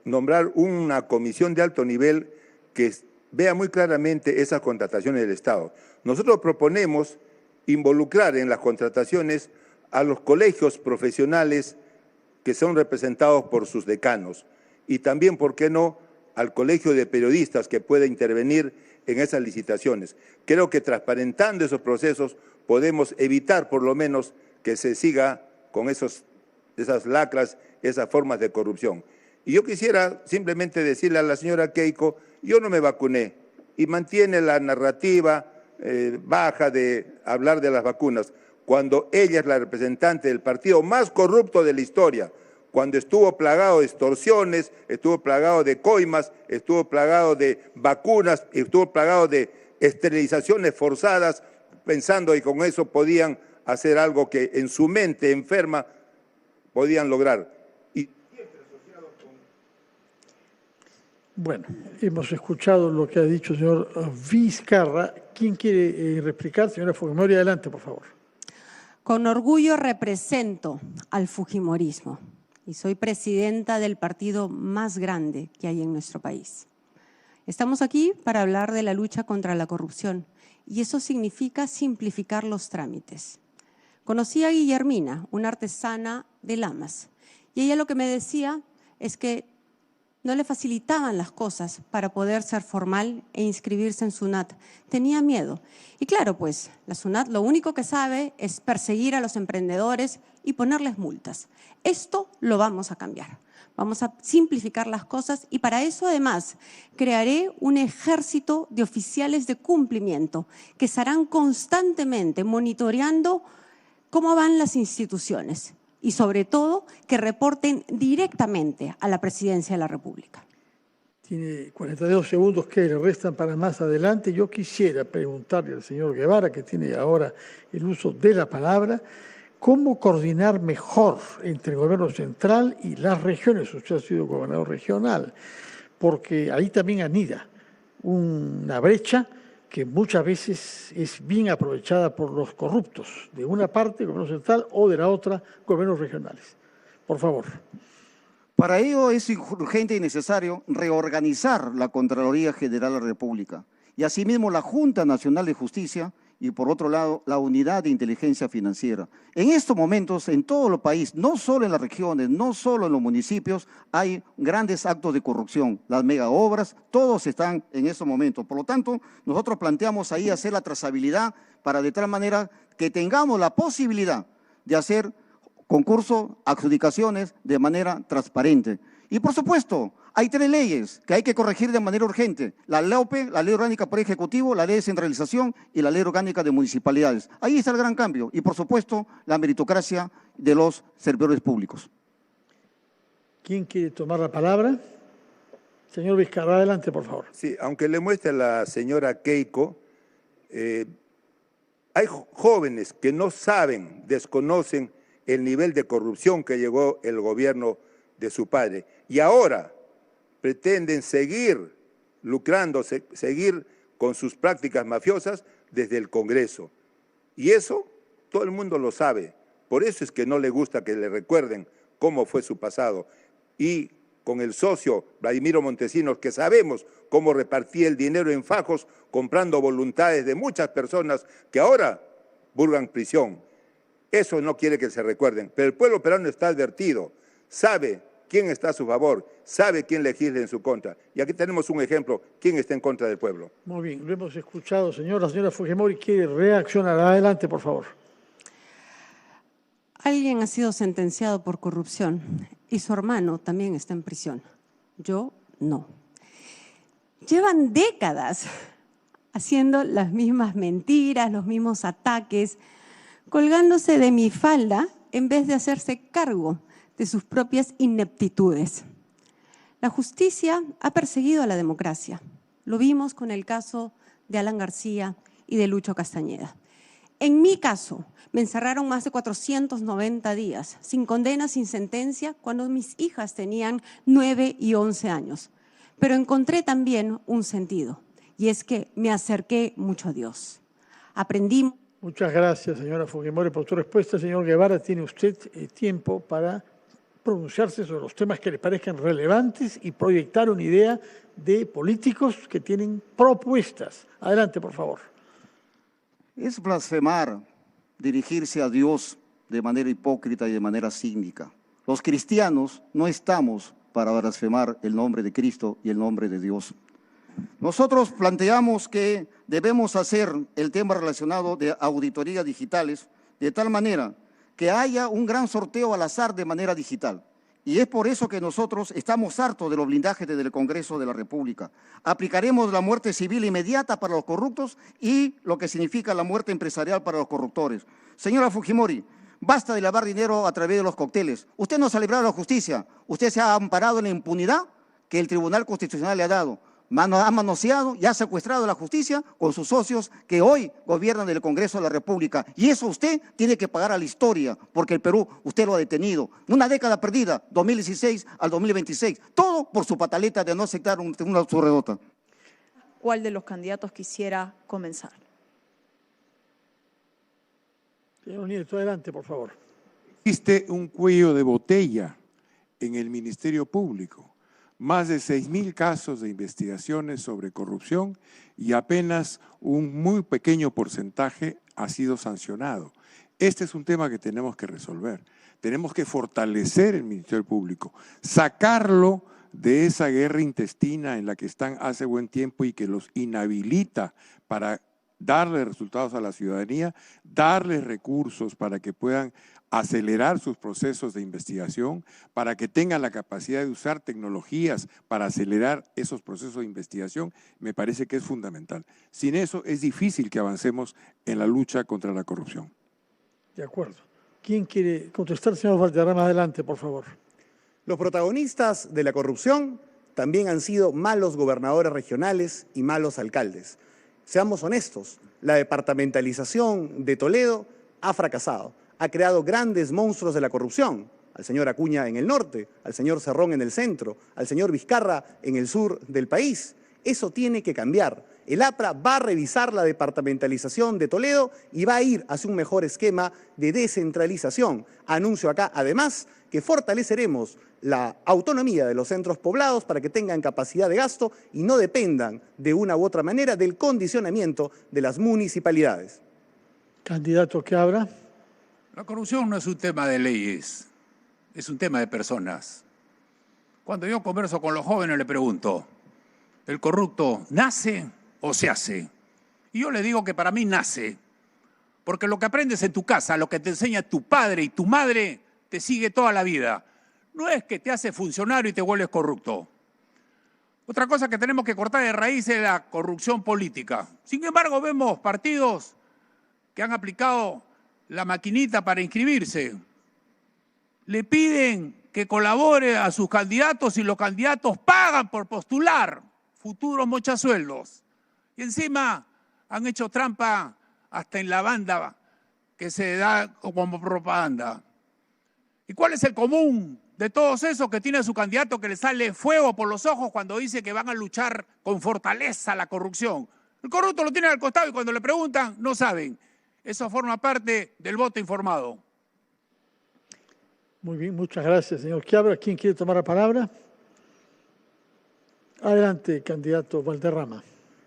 nombrar una comisión de alto nivel que vea muy claramente esas contrataciones del Estado. Nosotros proponemos involucrar en las contrataciones a los colegios profesionales que son representados por sus decanos y también, ¿por qué no?, al colegio de periodistas que pueda intervenir en esas licitaciones. Creo que transparentando esos procesos podemos evitar por lo menos que se siga con esas lacras, esas formas de corrupción. Y yo quisiera simplemente decirle a la señora Keiko, yo no me vacuné y mantiene la narrativa baja de hablar de las vacunas, cuando ella es la representante del partido más corrupto de la historia, cuando estuvo plagado de extorsiones, estuvo plagado de coimas, estuvo plagado de vacunas, estuvo plagado de esterilizaciones forzadas, pensando que con eso podían hacer algo que en su mente enferma podían lograr. Bueno, hemos escuchado lo que ha dicho el señor Vizcarra. ¿Quién quiere replicar? Señora Fujimori, adelante, por favor. Con orgullo represento al fujimorismo y soy presidenta del partido más grande que hay en nuestro país. Estamos aquí para hablar de la lucha contra la corrupción y eso significa simplificar los trámites. Conocí a Guillermina, una artesana de Lamas, y ella lo que me decía es que no le facilitaban las cosas para poder ser formal e inscribirse en SUNAT. Tenía miedo. Y claro, pues, la SUNAT lo único que sabe es perseguir a los emprendedores y ponerles multas. Esto lo vamos a cambiar. Vamos a simplificar las cosas y para eso, además, crearé un ejército de oficiales de cumplimiento que estarán constantemente monitoreando cómo van las instituciones y sobre todo que reporten directamente a la Presidencia de la República. Tiene 42 segundos que le restan para más adelante. Yo quisiera preguntarle al señor Guevara, que tiene ahora el uso de la palabra, ¿cómo coordinar mejor entre el gobierno central y las regiones? Usted ha sido gobernador regional, porque ahí también anida una brecha que muchas veces es bien aprovechada por los corruptos, de una parte, gobierno central, o de la otra, gobiernos regionales. Por favor. Para ello es urgente y necesario reorganizar la Contraloría General de la República y asimismo la Junta Nacional de Justicia y por otro lado la Unidad de Inteligencia Financiera. En estos momentos en todo el país, no solo en las regiones, no solo en los municipios, hay grandes actos de corrupción. Las mega obras, todos están en estos momentos. Por lo tanto, nosotros planteamos ahí hacer la trazabilidad para de tal manera que tengamos la posibilidad de hacer concursos, adjudicaciones de manera transparente. Y por supuesto, hay 3 leyes que hay que corregir de manera urgente. La LOPE, la Ley Orgánica por Ejecutivo, la Ley de Centralización y la Ley Orgánica de Municipalidades. Ahí está el gran cambio. Y por supuesto, la meritocracia de los servidores públicos. ¿Quién quiere tomar la palabra? Señor Vizcarra, adelante, por favor. Sí, aunque le muestre a la señora Keiko, hay jóvenes que no saben, desconocen el nivel de corrupción que llegó el gobierno de su padre. Y ahora pretenden seguir lucrándose, seguir con sus prácticas mafiosas desde el Congreso. Y eso todo el mundo lo sabe. Por eso es que no le gusta que le recuerden cómo fue su pasado. Y con el socio Vladimiro Montesinos, que sabemos cómo repartía el dinero en fajos, comprando voluntades de muchas personas que ahora burgan prisión. Eso no quiere que se recuerden. Pero el pueblo peruano está advertido, sabe quién está a su favor, sabe quién legisla en su contra. Y aquí tenemos un ejemplo, quién está en contra del pueblo. Muy bien, lo hemos escuchado, señor. La señora Fujimori quiere reaccionar. Adelante, por favor. Alguien ha sido sentenciado por corrupción y su hermano también está en prisión. Yo no. Llevan décadas haciendo las mismas mentiras, los mismos ataques, colgándose de mi falda en vez de hacerse cargo de sus propias ineptitudes. La justicia ha perseguido a la democracia. Lo vimos con el caso de Alan García y de Lucho Castañeda. En mi caso, me encerraron más de 490 días, sin condena, sin sentencia, cuando mis hijas tenían 9 y 11 años. Pero encontré también un sentido, y es que me acerqué mucho a Dios. Aprendí. Muchas gracias, señora Fujimori, por su respuesta. Señor Guevara, tiene usted tiempo para pronunciarse sobre los temas que le parezcan relevantes y proyectar una idea de políticos que tienen propuestas. Adelante, por favor. Es blasfemar dirigirse a Dios de manera hipócrita y de manera cínica. Los cristianos no estamos para blasfemar el nombre de Cristo y el nombre de Dios. Nosotros planteamos que debemos hacer el tema relacionado de auditorías digitales de tal manera que haya un gran sorteo al azar de manera digital. Y es por eso que nosotros estamos hartos de los blindajes desde el Congreso de la República. Aplicaremos la muerte civil inmediata para los corruptos y lo que significa la muerte empresarial para los corruptores. Señora Fujimori, basta de lavar dinero a través de los cócteles. Usted no ha celebrado la justicia. Usted se ha amparado en la impunidad que el Tribunal Constitucional le ha dado. Ha manoseado y ha secuestrado la justicia con sus socios que hoy gobiernan el Congreso de la República. Y eso usted tiene que pagar a la historia, porque el Perú usted lo ha detenido. Una década perdida, 2016 al 2026. Todo por su pataleta de no aceptar una subredota. ¿Cuál de los candidatos quisiera comenzar? Señor Nieto, adelante, por favor. Existe un cuello de botella en el Ministerio Público. Más de 6.000 casos de investigaciones sobre corrupción y apenas un muy pequeño porcentaje ha sido sancionado. Este es un tema que tenemos que resolver. Tenemos que fortalecer el Ministerio Público, sacarlo de esa guerra intestina en la que están hace buen tiempo y que los inhabilita para darle resultados a la ciudadanía, darles recursos para que puedan acelerar sus procesos de investigación, para que tengan la capacidad de usar tecnologías para acelerar esos procesos de investigación, me parece que es fundamental. Sin eso es difícil que avancemos en la lucha contra la corrupción. De acuerdo. ¿Quién quiere contestar, señor Valderrama? Adelante, por favor. Los protagonistas de la corrupción también han sido malos gobernadores regionales y malos alcaldes. Seamos honestos, la departamentalización de Toledo ha fracasado. Ha creado grandes monstruos de la corrupción, al señor Acuña en el norte, al señor Cerrón en el centro, al señor Vizcarra en el sur del país. Eso tiene que cambiar. El APRA va a revisar la departamentalización de Toledo y va a ir hacia un mejor esquema de descentralización. Anuncio acá, además, que fortaleceremos la autonomía de los centros poblados para que tengan capacidad de gasto y no dependan de una u otra manera del condicionamiento de las municipalidades. Candidato Quiabra. La corrupción no es un tema de leyes, es un tema de personas. Cuando yo converso con los jóvenes le pregunto, ¿el corrupto nace o se hace? Y yo le digo que para mí nace, porque lo que aprendes en tu casa, lo que te enseña tu padre y tu madre, te sigue toda la vida. No es que te hace funcionario y te vuelves corrupto. Otra cosa que tenemos que cortar de raíz es la corrupción política. Sin embargo, vemos partidos que han aplicado la maquinita para inscribirse. Le piden que colabore a sus candidatos y los candidatos pagan por postular futuros mochasueldos. Y encima han hecho trampa hasta en la banda que se da como propaganda. ¿Y cuál es el común de todos esos que tiene a su candidato que le sale fuego por los ojos cuando dice que van a luchar con fortaleza la corrupción? El corrupto lo tienen al costado y cuando le preguntan no saben. Eso forma parte del voto informado. Muy bien, muchas gracias, señor Quiabra. ¿Quién quiere tomar la palabra? Adelante, candidato Valderrama.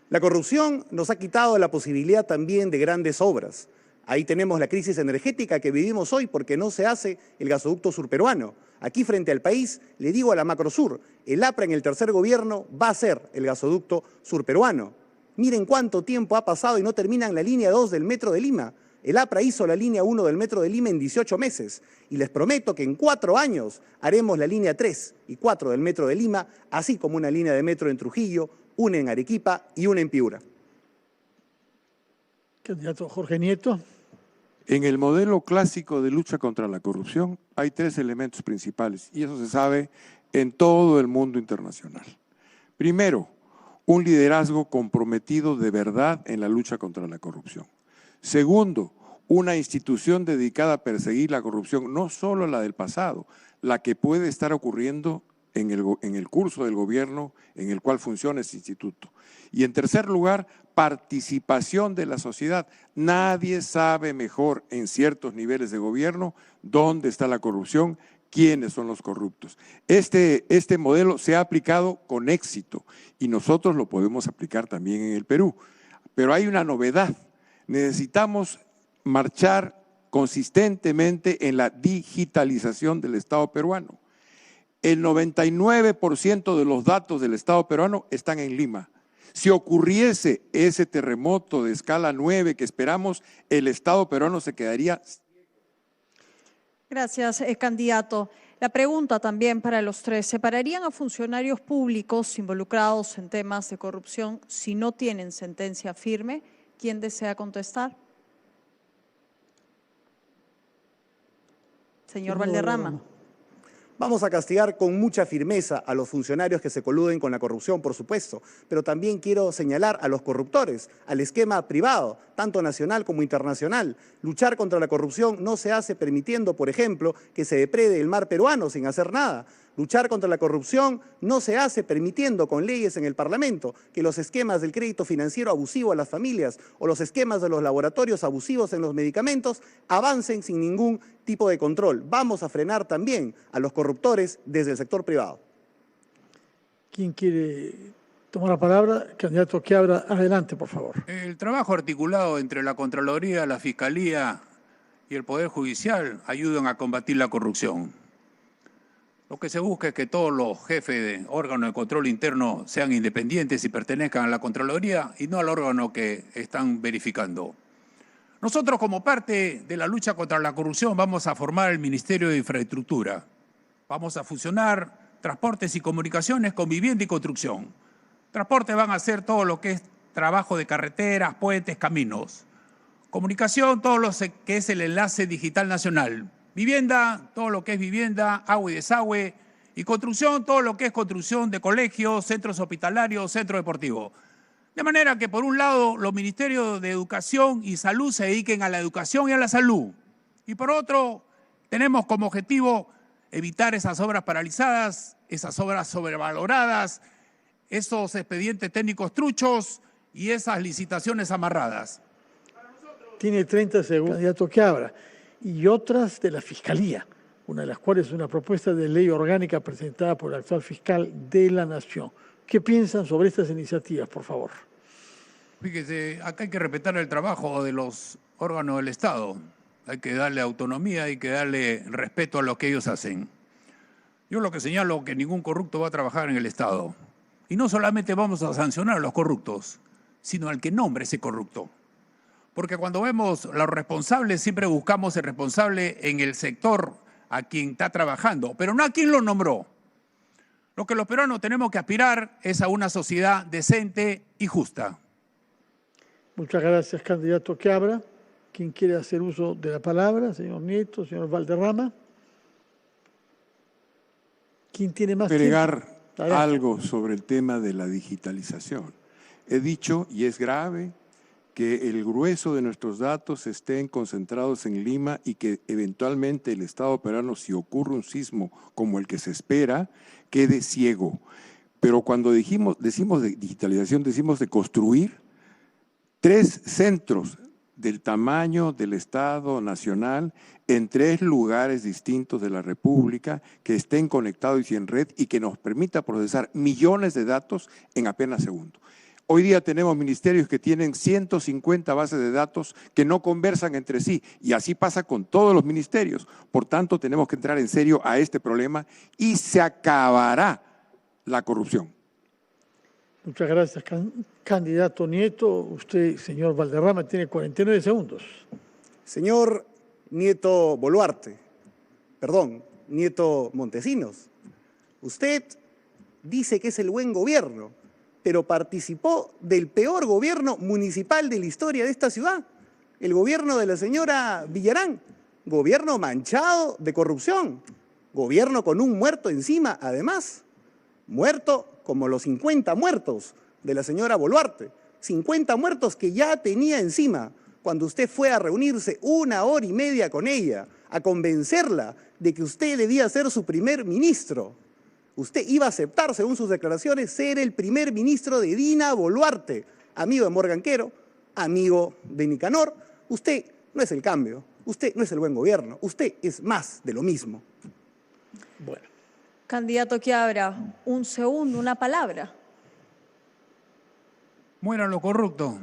La corrupción nos ha quitado la posibilidad también de grandes obras. Ahí tenemos la crisis energética que vivimos hoy porque no se hace el gasoducto surperuano. Aquí frente al país, le digo a la Macrosur, el APRA en el tercer gobierno va a ser el gasoducto surperuano. Miren cuánto tiempo ha pasado y no terminan la línea 2 del Metro de Lima. El APRA hizo la línea 1 del Metro de Lima en 18 meses y les prometo que en 4 años haremos la línea 3 y 4 del Metro de Lima, así como una línea de metro en Trujillo, una en Arequipa y una en Piura. Candidato Jorge Nieto. En el modelo clásico de lucha contra la corrupción hay 3 elementos principales y eso se sabe en todo el mundo internacional. Primero, un liderazgo comprometido de verdad en la lucha contra la corrupción. Segundo, una institución dedicada a perseguir la corrupción, no solo la del pasado, la que puede estar ocurriendo en el curso del gobierno en el cual funciona ese instituto. Y en tercer lugar, participación de la sociedad. Nadie sabe mejor en ciertos niveles de gobierno dónde está la corrupción, quiénes son los corruptos. Este modelo se ha aplicado con éxito y nosotros lo podemos aplicar también en el Perú. Pero hay una novedad. Necesitamos marchar consistentemente en la digitalización del Estado peruano. El 99% de los datos del Estado peruano están en Lima. Si ocurriese ese terremoto de escala 9 que esperamos, el Estado peruano se quedaría. Gracias, candidato. La pregunta también para los 3. ¿Separarían a funcionarios públicos involucrados en temas de corrupción si no tienen sentencia firme? ¿Quién desea contestar? Señor Valderrama. Vamos a castigar con mucha firmeza a los funcionarios que se coluden con la corrupción, por supuesto, pero también quiero señalar a los corruptores, al esquema privado, tanto nacional como internacional. Luchar contra la corrupción no se hace permitiendo, por ejemplo, que se deprede el mar peruano sin hacer nada. Luchar contra la corrupción no se hace permitiendo con leyes en el Parlamento que los esquemas del crédito financiero abusivo a las familias o los esquemas de los laboratorios abusivos en los medicamentos avancen sin ningún tipo de control. Vamos a frenar también a los corruptores desde el sector privado. ¿Quién quiere tomar la palabra? Candidato Quiabra, adelante, por favor. El trabajo articulado entre la Contraloría, la Fiscalía y el Poder Judicial ayudan a combatir la corrupción. Lo que se busca es que todos los jefes de órganos de control interno sean independientes y pertenezcan a la Contraloría y no al órgano que están verificando. Nosotros, como parte de la lucha contra la corrupción, vamos a formar el Ministerio de Infraestructura. Vamos a fusionar transportes y comunicaciones con vivienda y construcción. Transporte van a hacer todo lo que es trabajo de carreteras, puentes, caminos. Comunicación, todo lo que es el enlace digital nacional. Vivienda, todo lo que es vivienda, agua y desagüe. Y construcción, todo lo que es construcción de colegios, centros hospitalarios, centros deportivos. De manera que, por un lado, los ministerios de Educación y Salud se dediquen a la educación y a la salud. Y por otro, tenemos como objetivo evitar esas obras paralizadas, esas obras sobrevaloradas, esos expedientes técnicos truchos y esas licitaciones amarradas. Tiene 30 segundos, candidato que abra. Y otras de la Fiscalía, una de las cuales es una propuesta de ley orgánica presentada por el actual fiscal de la Nación. ¿Qué piensan sobre estas iniciativas, por favor? Fíjese, acá hay que respetar el trabajo de los órganos del Estado. Hay que darle autonomía, hay que darle respeto a lo que ellos hacen. Yo lo que señalo es que ningún corrupto va a trabajar en el Estado. Y no solamente vamos a sancionar a los corruptos, sino al que nombre ese corrupto. Porque cuando vemos los responsables, siempre buscamos el responsable en el sector a quien está trabajando, pero no a quien lo nombró. Lo que los peruanos tenemos que aspirar es a una sociedad decente y justa. Muchas gracias, candidato que abra. ¿Quién quiere hacer uso de la palabra? Señor Nieto, señor Valderrama. ¿Quién tiene más agregar tiempo? Algo sobre el tema de la digitalización. He dicho, y es grave, que el grueso de nuestros datos estén concentrados en Lima y que eventualmente el Estado peruano, si ocurre un sismo como el que se espera, quede ciego. Pero cuando decimos de digitalización, decimos de construir 3 centros del tamaño del Estado Nacional en 3 lugares distintos de la República que estén conectados y en red y que nos permita procesar millones de datos en apenas segundos. Hoy día tenemos ministerios que tienen 150 bases de datos que no conversan entre sí y así pasa con todos los ministerios. Por tanto, tenemos que entrar en serio a este problema y se acabará la corrupción. Muchas gracias, candidato Nieto. Usted, señor Valderrama, tiene 49 segundos. Señor Nieto Boluarte, Nieto Montesinos, usted dice que es el buen gobierno, pero participó del peor gobierno municipal de la historia de esta ciudad, el gobierno de la señora Villarán, gobierno manchado de corrupción, gobierno con un muerto encima, además, muerto como los 50 muertos de la señora Boluarte, 50 muertos que ya tenía encima cuando usted fue a reunirse 1 hora y media con ella, a convencerla de que usted debía ser su primer ministro. Usted iba a aceptar, según sus declaraciones, ser el primer ministro de Dina Boluarte, amigo de Morganquero, amigo de Nicanor. Usted no es el cambio, usted no es el buen gobierno, usted es más de lo mismo. Bueno. Candidato que abra, 1 segundo, una palabra. Mueran los corruptos.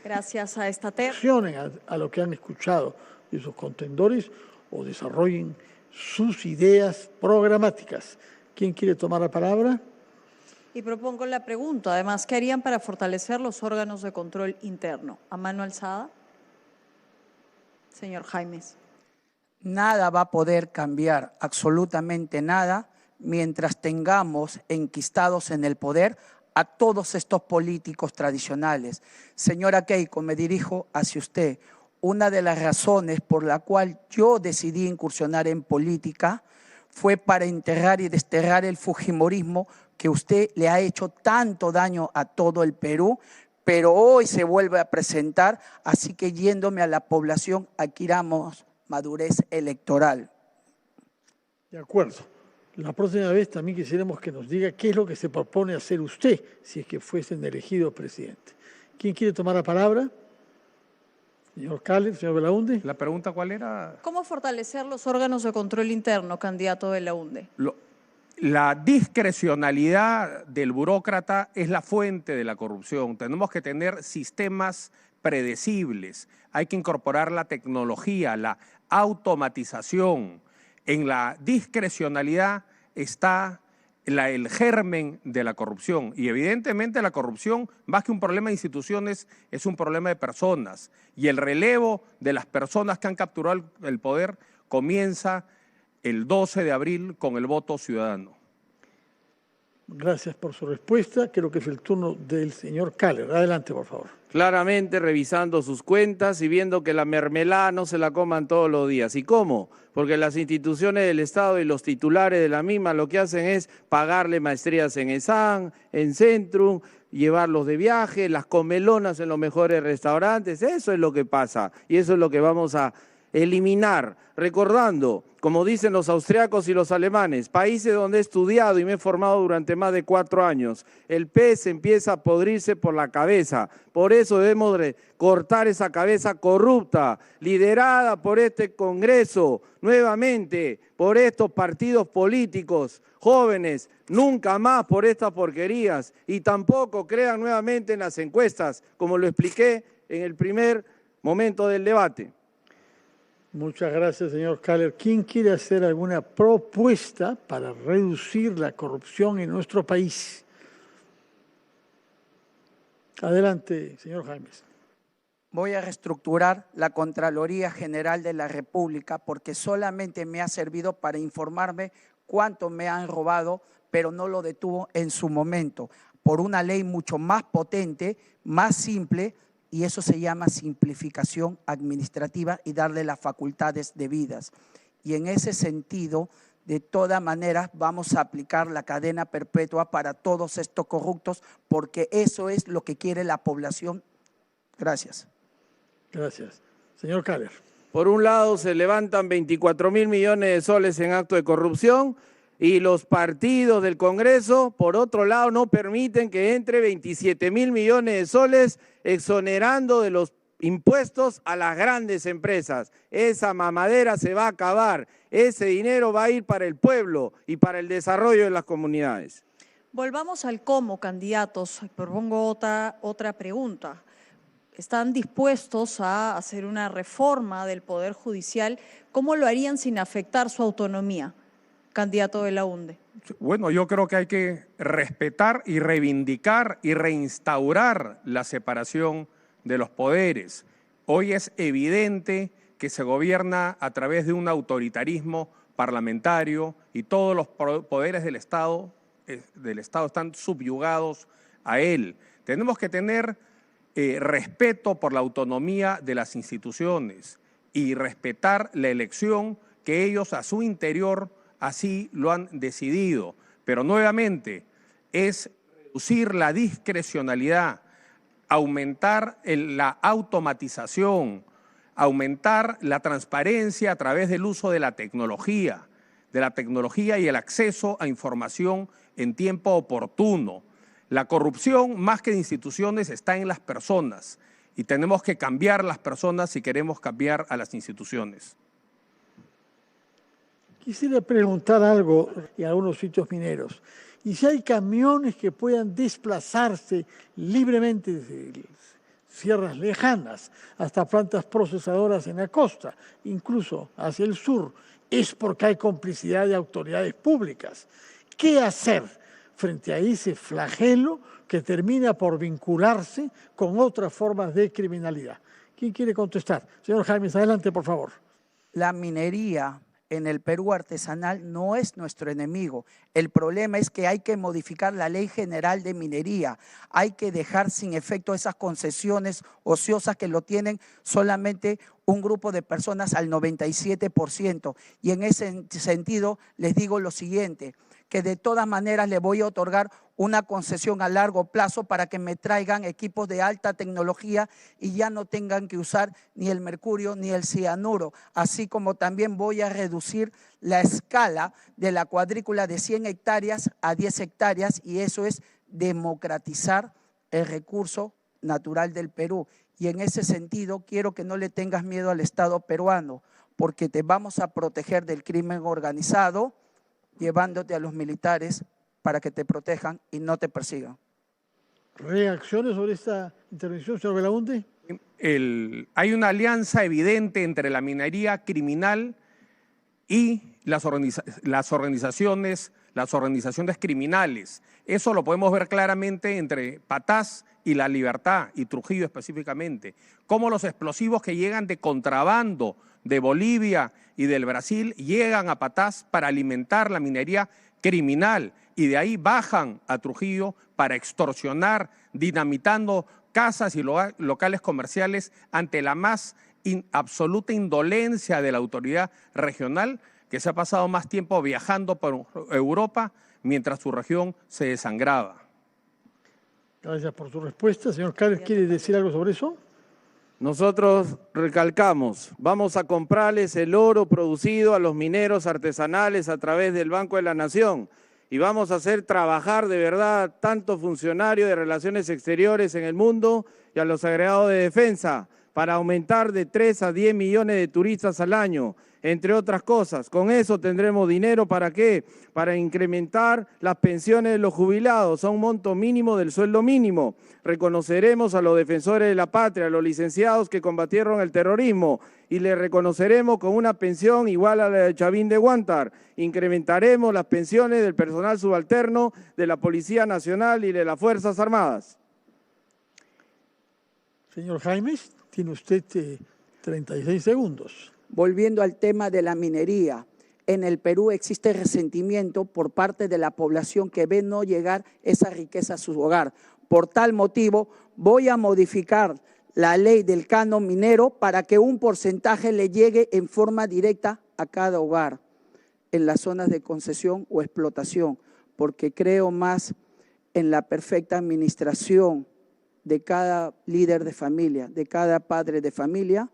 Gracias a esta terna. Reaccionen a lo que han escuchado de sus contendores o desarrollen sus ideas programáticas. ¿Quién quiere tomar la palabra? Y propongo la pregunta, además, ¿qué harían para fortalecer los órganos de control interno? ¿A mano alzada? Señor Jaimes. Nada va a poder cambiar, absolutamente nada, mientras tengamos enquistados en el poder a todos estos políticos tradicionales. Señora Keiko, me dirijo hacia usted. Una de las razones por la cual yo decidí incursionar en política fue para enterrar y desterrar el fujimorismo que usted le ha hecho tanto daño a todo el Perú, pero hoy se vuelve a presentar, así que yéndome a la población, adquiramos madurez electoral. De acuerdo. La próxima vez también quisiéramos que nos diga qué es lo que se propone hacer usted si es que fuesen elegido presidente. ¿Quién quiere tomar la palabra? Señor Caleb, señor Belaunde. ¿La pregunta cuál era? ¿Cómo fortalecer los órganos de control interno, candidato Belaunde? La discrecionalidad del burócrata es la fuente de la corrupción. Tenemos que tener sistemas predecibles. Hay que incorporar la tecnología, la automatización. En la discrecionalidad está el germen de la corrupción. Y evidentemente la corrupción, más que un problema de instituciones, es un problema de personas. Y el relevo de las personas que han capturado el poder comienza el 12 de abril con el voto ciudadano. Gracias por su respuesta. Creo que es el turno del señor Caller. Adelante, por favor. Claramente revisando sus cuentas y viendo que la mermelada no se la coman todos los días. ¿Y cómo? Porque las instituciones del Estado y los titulares de la misma lo que hacen es pagarle maestrías en ESAN, en Centrum, llevarlos de viaje, las comelonas en los mejores restaurantes. Eso es lo que pasa y eso es lo que vamos a eliminar, recordando, como dicen los austriacos y los alemanes, países donde he estudiado y me he formado durante más de 4 años, el pez empieza a podrirse por la cabeza. Por eso debemos cortar esa cabeza corrupta, liderada por este Congreso, nuevamente por estos partidos políticos jóvenes, nunca más por estas porquerías, y tampoco crean nuevamente en las encuestas, como lo expliqué en el primer momento del debate. Muchas gracias, señor Kahler. ¿Quién quiere hacer alguna propuesta para reducir la corrupción en nuestro país? Adelante, señor Jaimes. Voy a reestructurar la Contraloría General de la República porque solamente me ha servido para informarme cuánto me han robado, pero no lo detuvo en su momento, por una ley mucho más potente, más simple, y eso se llama simplificación administrativa y darle las facultades debidas. Y en ese sentido, de todas maneras, vamos a aplicar la cadena perpetua para todos estos corruptos, porque eso es lo que quiere la población. Gracias. Gracias. Señor Kahler. Por un lado, se levantan 24.000 millones de soles en acto de corrupción y los partidos del Congreso, por otro lado, no permiten que entre 27.000 millones de soles exonerando de los impuestos a las grandes empresas. Esa mamadera se va a acabar. Ese dinero va a ir para el pueblo y para el desarrollo de las comunidades. Volvamos al cómo, candidatos. Propongo otra pregunta. ¿Están dispuestos a hacer una reforma del Poder Judicial? ¿Cómo lo harían sin afectar su autonomía, candidato de la UNDE? Bueno, yo creo que hay que respetar y reivindicar y reinstaurar la separación de los poderes. Hoy es evidente que se gobierna a través de un autoritarismo parlamentario y todos los poderes del Estado están subyugados a él. Tenemos que tener respeto por la autonomía de las instituciones y respetar la elección que ellos a su interior así lo han decidido. Pero nuevamente es reducir la discrecionalidad, aumentar la automatización, aumentar la transparencia a través del uso de la tecnología y el acceso a información en tiempo oportuno. La corrupción, más que de instituciones, está en las personas y tenemos que cambiar las personas si queremos cambiar a las instituciones. Quisiera preguntar algo en algunos sitios mineros. ¿Y si hay camiones que puedan desplazarse libremente desde sierras lejanas hasta plantas procesadoras en la costa, incluso hacia el sur? Es porque hay complicidad de autoridades públicas. ¿Qué hacer frente a ese flagelo que termina por vincularse con otras formas de criminalidad? ¿Quién quiere contestar? Señor Jaimes, adelante, por favor. La minería en el Perú artesanal no es nuestro enemigo. El problema es que hay que modificar la Ley General de Minería. Hay que dejar sin efecto esas concesiones ociosas que lo tienen solamente un grupo de personas al 97%. Y en ese sentido les digo lo siguiente, que de todas maneras le voy a otorgar una concesión a largo plazo para que me traigan equipos de alta tecnología y ya no tengan que usar ni el mercurio ni el cianuro, así como también voy a reducir la escala de la cuadrícula de 100 hectáreas a 10 hectáreas y eso es democratizar el recurso natural del Perú. Y en ese sentido quiero que no le tengas miedo al Estado peruano, porque te vamos a proteger del crimen organizado, llevándote a los militares para que te protejan y no te persigan. ¿Reacciones sobre esta intervención, señor Belaunde? Hay una alianza evidente entre la minería criminal y las organizaciones criminales. Eso lo podemos ver claramente entre Patás y La Libertad, y Trujillo específicamente. Cómo los explosivos que llegan de contrabando de Bolivia y del Brasil llegan a Patás para alimentar la minería criminal y de ahí bajan a Trujillo para extorsionar, dinamitando casas y locales comerciales ante la más absoluta indolencia de la autoridad regional, que se ha pasado más tiempo viajando por Europa mientras su región se desangraba. Gracias por su respuesta. Señor Kahler, ¿quiere decir algo sobre eso? Nosotros recalcamos, vamos a comprarles el oro producido a los mineros artesanales a través del Banco de la Nación y vamos a hacer trabajar de verdad tanto funcionarios de Relaciones Exteriores en el mundo y a los agregados de defensa para aumentar de 3 a 10 millones de turistas al año, entre otras cosas. Con eso tendremos dinero, ¿para qué? Para incrementar las pensiones de los jubilados a un monto mínimo del sueldo mínimo. Reconoceremos a los defensores de la patria, a los licenciados que combatieron el terrorismo y les reconoceremos con una pensión igual a la de Chavín de Huántar. Incrementaremos las pensiones del personal subalterno de la Policía Nacional y de las Fuerzas Armadas. Señor Jaimes, tiene usted 36 segundos. Volviendo al tema de la minería, en el Perú existe resentimiento por parte de la población que ve no llegar esa riqueza a su hogar. Por tal motivo, voy a modificar la ley del canon minero para que un porcentaje le llegue en forma directa a cada hogar en las zonas de concesión o explotación, porque creo más en la perfecta administración de cada líder de familia, de cada padre de familia,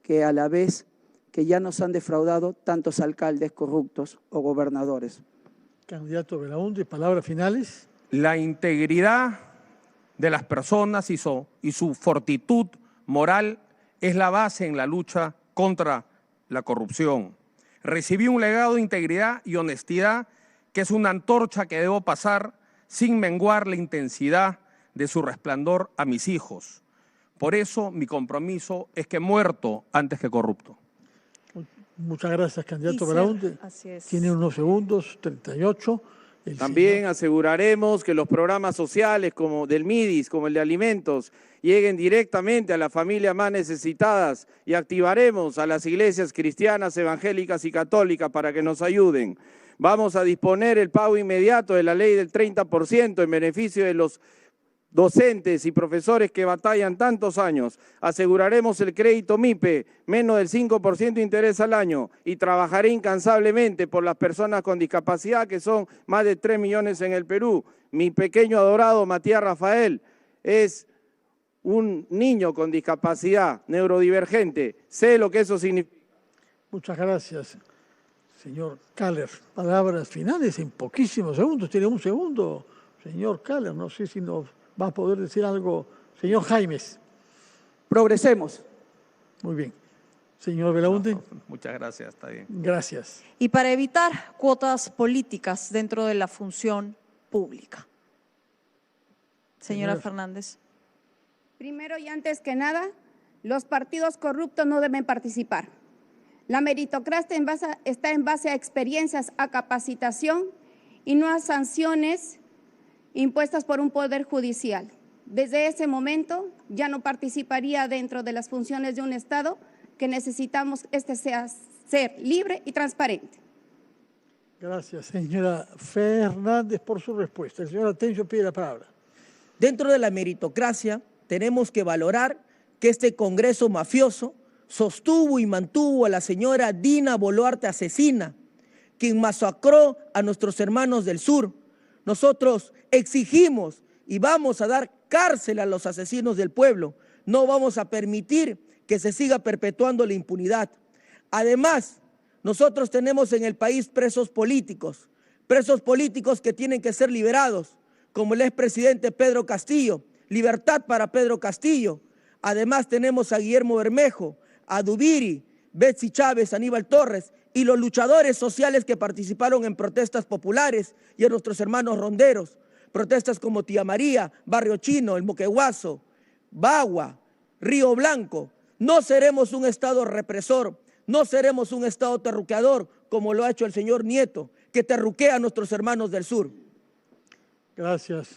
que a la vez que ya nos han defraudado tantos alcaldes corruptos o gobernadores. Candidato Belaúnde, palabras finales. La integridad de las personas y su fortitud moral es la base en la lucha contra la corrupción. Recibí un legado de integridad y honestidad que es una antorcha que debo pasar sin menguar la intensidad de su resplandor a mis hijos. Por eso mi compromiso es que muerto antes que corrupto. Muchas gracias, candidato Belaúnde. Así es. Tiene unos segundos, 38. También aseguraremos que los programas sociales como del MIDIS, como el de alimentos, lleguen directamente a las familias más necesitadas y activaremos a las iglesias cristianas, evangélicas y católicas para que nos ayuden. Vamos a disponer el pago inmediato de la ley del 30% en beneficio de los docentes y profesores que batallan tantos años. Aseguraremos el crédito MIPE, menos del 5% de interés al año, y trabajaré incansablemente por las personas con discapacidad, que son más de 3 millones en el Perú. Mi pequeño adorado Matías Rafael es un niño con discapacidad neurodivergente. Sé lo que eso significa. Muchas gracias, señor Kaller. Palabras finales en poquísimos segundos. Tiene un segundo, señor Kaller. No sé si nos va a poder decir algo. Señor Jaimes. Progresemos. Muy bien. Señor Belaúnde. Muchas gracias, está bien. Gracias. Y para evitar cuotas políticas dentro de la función pública. Señora Fernández. Primero y antes que nada, los partidos corruptos no deben participar. La meritocracia está en base a experiencias, a capacitación y no a sanciones impuestas por un poder judicial. Desde ese momento ya no participaría dentro de las funciones de un Estado que necesitamos sea ser libre y transparente. Gracias, señora Fernández, por su respuesta. El señor Atencio pide la palabra. Dentro de la meritocracia tenemos que valorar que este Congreso mafioso sostuvo y mantuvo a la señora Dina Boluarte asesina, quien masacró a nuestros hermanos del sur. Nosotros exigimos y vamos a dar cárcel a los asesinos del pueblo. No vamos a permitir que se siga perpetuando la impunidad. Además, nosotros tenemos en el país presos políticos que tienen que ser liberados, como el expresidente Pedro Castillo. Libertad para Pedro Castillo. Además tenemos a Guillermo Bermejo, a Dubiri, Betsy Chávez, Aníbal Torres y los luchadores sociales que participaron en protestas populares y a nuestros hermanos ronderos. Protestas como Tía María, Barrio Chino, El Moqueguazo, Bagua, Río Blanco. No seremos un Estado represor, no seremos un Estado terruqueador como lo ha hecho el señor Nieto, que terruquea a nuestros hermanos del sur. Gracias,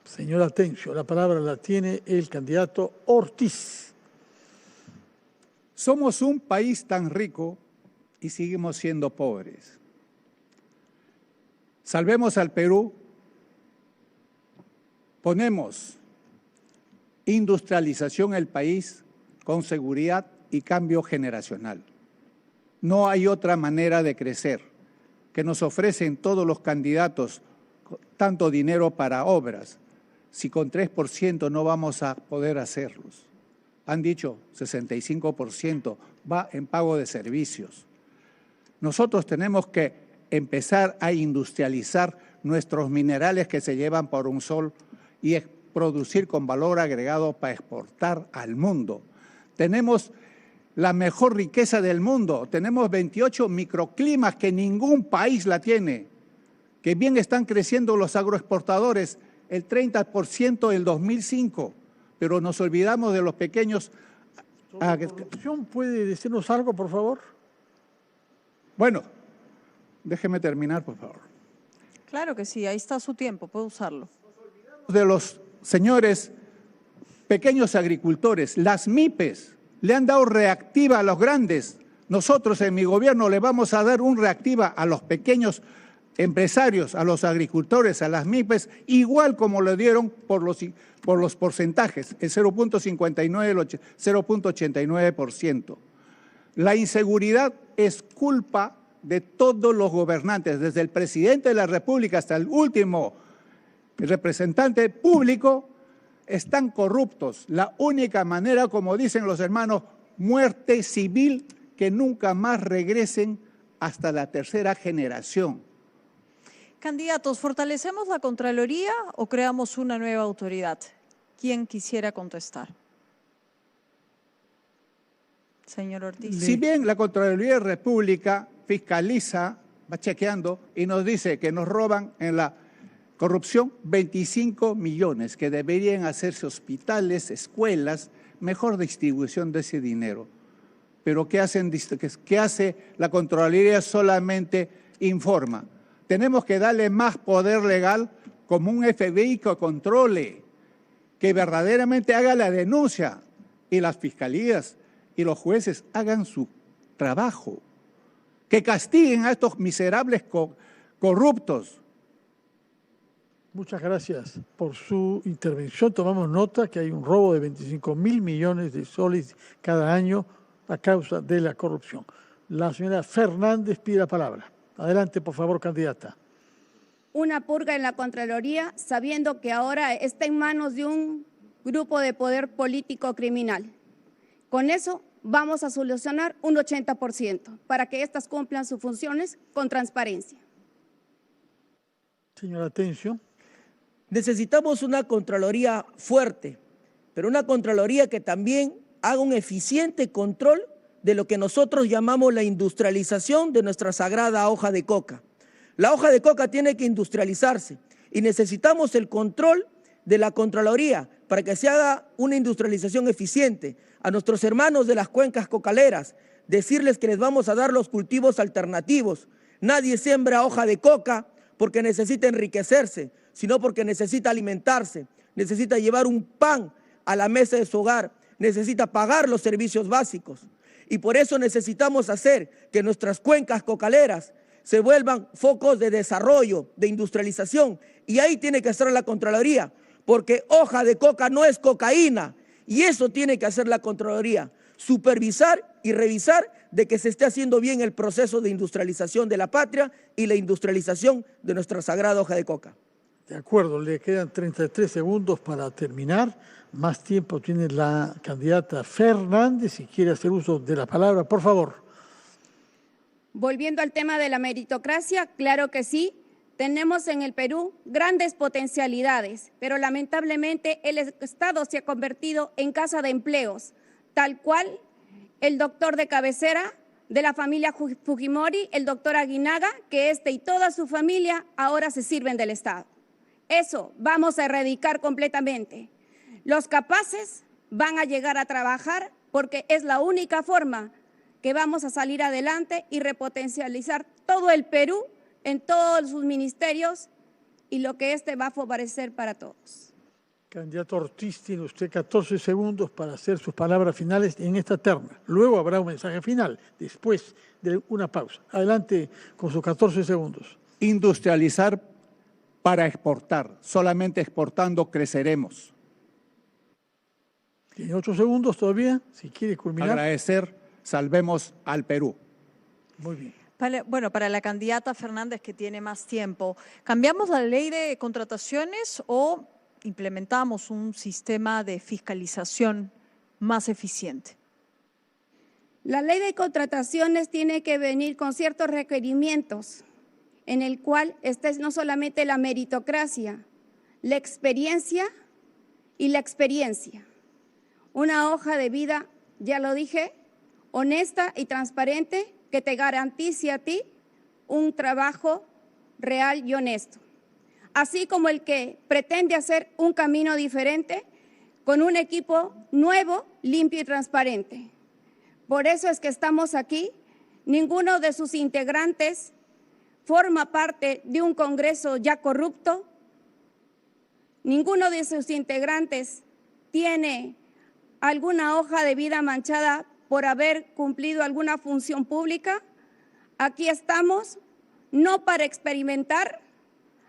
señor Atencio. La palabra la tiene el candidato Ortiz. Somos un país tan rico y seguimos siendo pobres. Salvemos al Perú. Ponemos industrialización en el país con seguridad y cambio generacional. No hay otra manera de crecer que nos ofrecen todos los candidatos tanto dinero para obras, si con 3% no vamos a poder hacerlos. han dicho 65%, va en pago de servicios. Nosotros tenemos que empezar a industrializar nuestros minerales que se llevan por un sol y producir con valor agregado para exportar al mundo. Tenemos la mejor riqueza del mundo, tenemos 28 microclimas que ningún país la tiene, que bien están creciendo los agroexportadores, el 30% del 2005, pero nos olvidamos de los pequeños. ¿La corrupción puede decirnos algo, por favor? Bueno, déjeme terminar, por favor. Claro que sí, ahí está su tiempo, puede usarlo. De los señores pequeños agricultores, las MIPES, le han dado reactiva a los grandes. Nosotros en mi gobierno le vamos a dar un reactiva a los pequeños empresarios, a los agricultores, a las MIPES, igual como le dieron por los porcentajes, el 0.59, el 0.89%. La inseguridad es culpa de todos los gobernantes, desde el presidente de la República hasta el último representante público, están corruptos. La única manera, como dicen los hermanos, muerte civil, que nunca más regresen hasta la tercera generación. Candidatos, ¿fortalecemos la Contraloría o creamos una nueva autoridad? ¿Quién quisiera contestar? Señor Ortiz. Si bien la Contraloría de la República fiscaliza, va chequeando y nos dice que nos roban en la corrupción 25 millones, que deberían hacerse hospitales, escuelas, mejor distribución de ese dinero. Pero ¿qué hace la Contraloría? Solamente informa. Tenemos que darle más poder legal como un FBI que controle, que verdaderamente haga la denuncia y las fiscalías y los jueces hagan su trabajo, que castiguen a estos miserables corruptos. Muchas gracias por su intervención. Tomamos nota que hay un robo de 25.000 millones de soles cada año a causa de la corrupción. La señora Fernández pide la palabra. Adelante, por favor, candidata. Una purga en la Contraloría, sabiendo que ahora está en manos de un grupo de poder político criminal. Con eso vamos a solucionar un 80% para que éstas cumplan sus funciones con transparencia. Señora Atencio. Necesitamos una Contraloría fuerte, pero una Contraloría que también haga un eficiente control de lo que nosotros llamamos la industrialización de nuestra sagrada hoja de coca. La hoja de coca tiene que industrializarse y necesitamos el control de la Contraloría para que se haga una industrialización eficiente. A nuestros hermanos de las cuencas cocaleras, decirles que les vamos a dar los cultivos alternativos. Nadie siembra hoja de coca porque necesita enriquecerse, sino porque necesita alimentarse, necesita llevar un pan a la mesa de su hogar, necesita pagar los servicios básicos. Y por eso necesitamos hacer que nuestras cuencas cocaleras se vuelvan focos de desarrollo, de industrialización. Y ahí tiene que estar la Contraloría, porque hoja de coca no es cocaína. Y eso tiene que hacer la Contraloría, supervisar y revisar de que se esté haciendo bien el proceso de industrialización de la patria y la industrialización de nuestra sagrada hoja de coca. De acuerdo, le quedan 33 segundos para terminar. Más tiempo tiene la candidata Fernández, si quiere hacer uso de la palabra, por favor. Volviendo al tema de la meritocracia, claro que sí, tenemos en el Perú grandes potencialidades, pero lamentablemente el Estado se ha convertido en casa de empleos, tal cual el doctor de cabecera de la familia Fujimori, el doctor Aguinaga, que y toda su familia ahora se sirven del Estado. Eso vamos a erradicar completamente. Los capaces van a llegar a trabajar porque es la única forma que vamos a salir adelante y repotencializar todo el Perú en todos sus ministerios y lo que va a favorecer para todos. Candidato Ortiz, tiene usted 14 segundos para hacer sus palabras finales en esta terna. Luego habrá un mensaje final, después de una pausa. Adelante con sus 14 segundos. Industrializar para exportar. Solamente exportando creceremos. Tiene 8 segundos todavía, si quiere culminar. Agradecer, salvemos al Perú. Muy bien. Bueno, para la candidata Fernández, que tiene más tiempo, ¿cambiamos la ley de contrataciones o implementamos un sistema de fiscalización más eficiente. La ley de contrataciones tiene que venir con ciertos requerimientos, en el cual está no solamente la meritocracia, la experiencia y la experiencia. Una hoja de vida, ya lo dije, honesta y transparente, que te garantice a ti un trabajo real y honesto. Así como el que pretende hacer un camino diferente con un equipo nuevo, limpio y transparente. Por eso es que estamos aquí. Ninguno de sus integrantes forma parte de un Congreso ya corrupto. Ninguno de sus integrantes tiene alguna hoja de vida manchada por haber cumplido alguna función pública. Aquí estamos no para experimentar,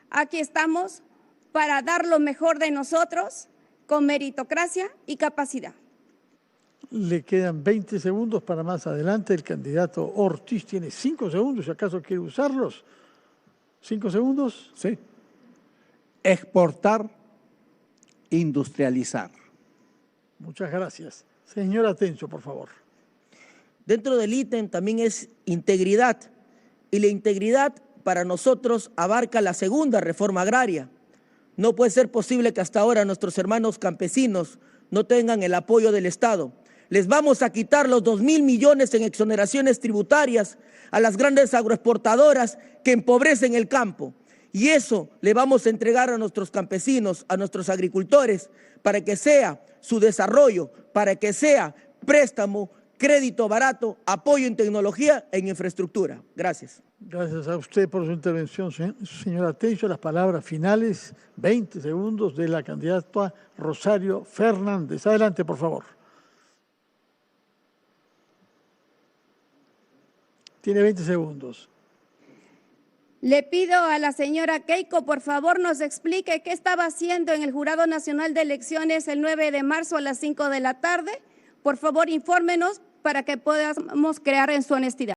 aquí estamos para dar lo mejor de nosotros con meritocracia y capacidad. Le quedan 20 segundos para más adelante. El candidato Ortiz tiene 5 segundos, si acaso quiere usarlos. 5 segundos. Sí. Exportar, industrializar. Muchas gracias. Señor Atencio, por favor. Dentro del ítem también es integridad, y la integridad para nosotros abarca la segunda reforma agraria. No puede ser posible que hasta ahora nuestros hermanos campesinos no tengan el apoyo del Estado. Les vamos a quitar los 2.000 millones en exoneraciones tributarias a las grandes agroexportadoras que empobrecen el campo. Y eso le vamos a entregar a nuestros campesinos, a nuestros agricultores, para que sea su desarrollo, para que sea préstamo, crédito barato, apoyo en tecnología e en infraestructura. Gracias. Gracias a usted por su intervención, señor Atencio. Las palabras finales, 20 segundos, de la candidata Rosario Fernández. Adelante, por favor. Tiene 20 segundos. Le pido a la señora Keiko, por favor, nos explique qué estaba haciendo en el Jurado Nacional de Elecciones el 9 de marzo a las 5 de la tarde. Por favor, infórmenos para que podamos creer en su honestidad.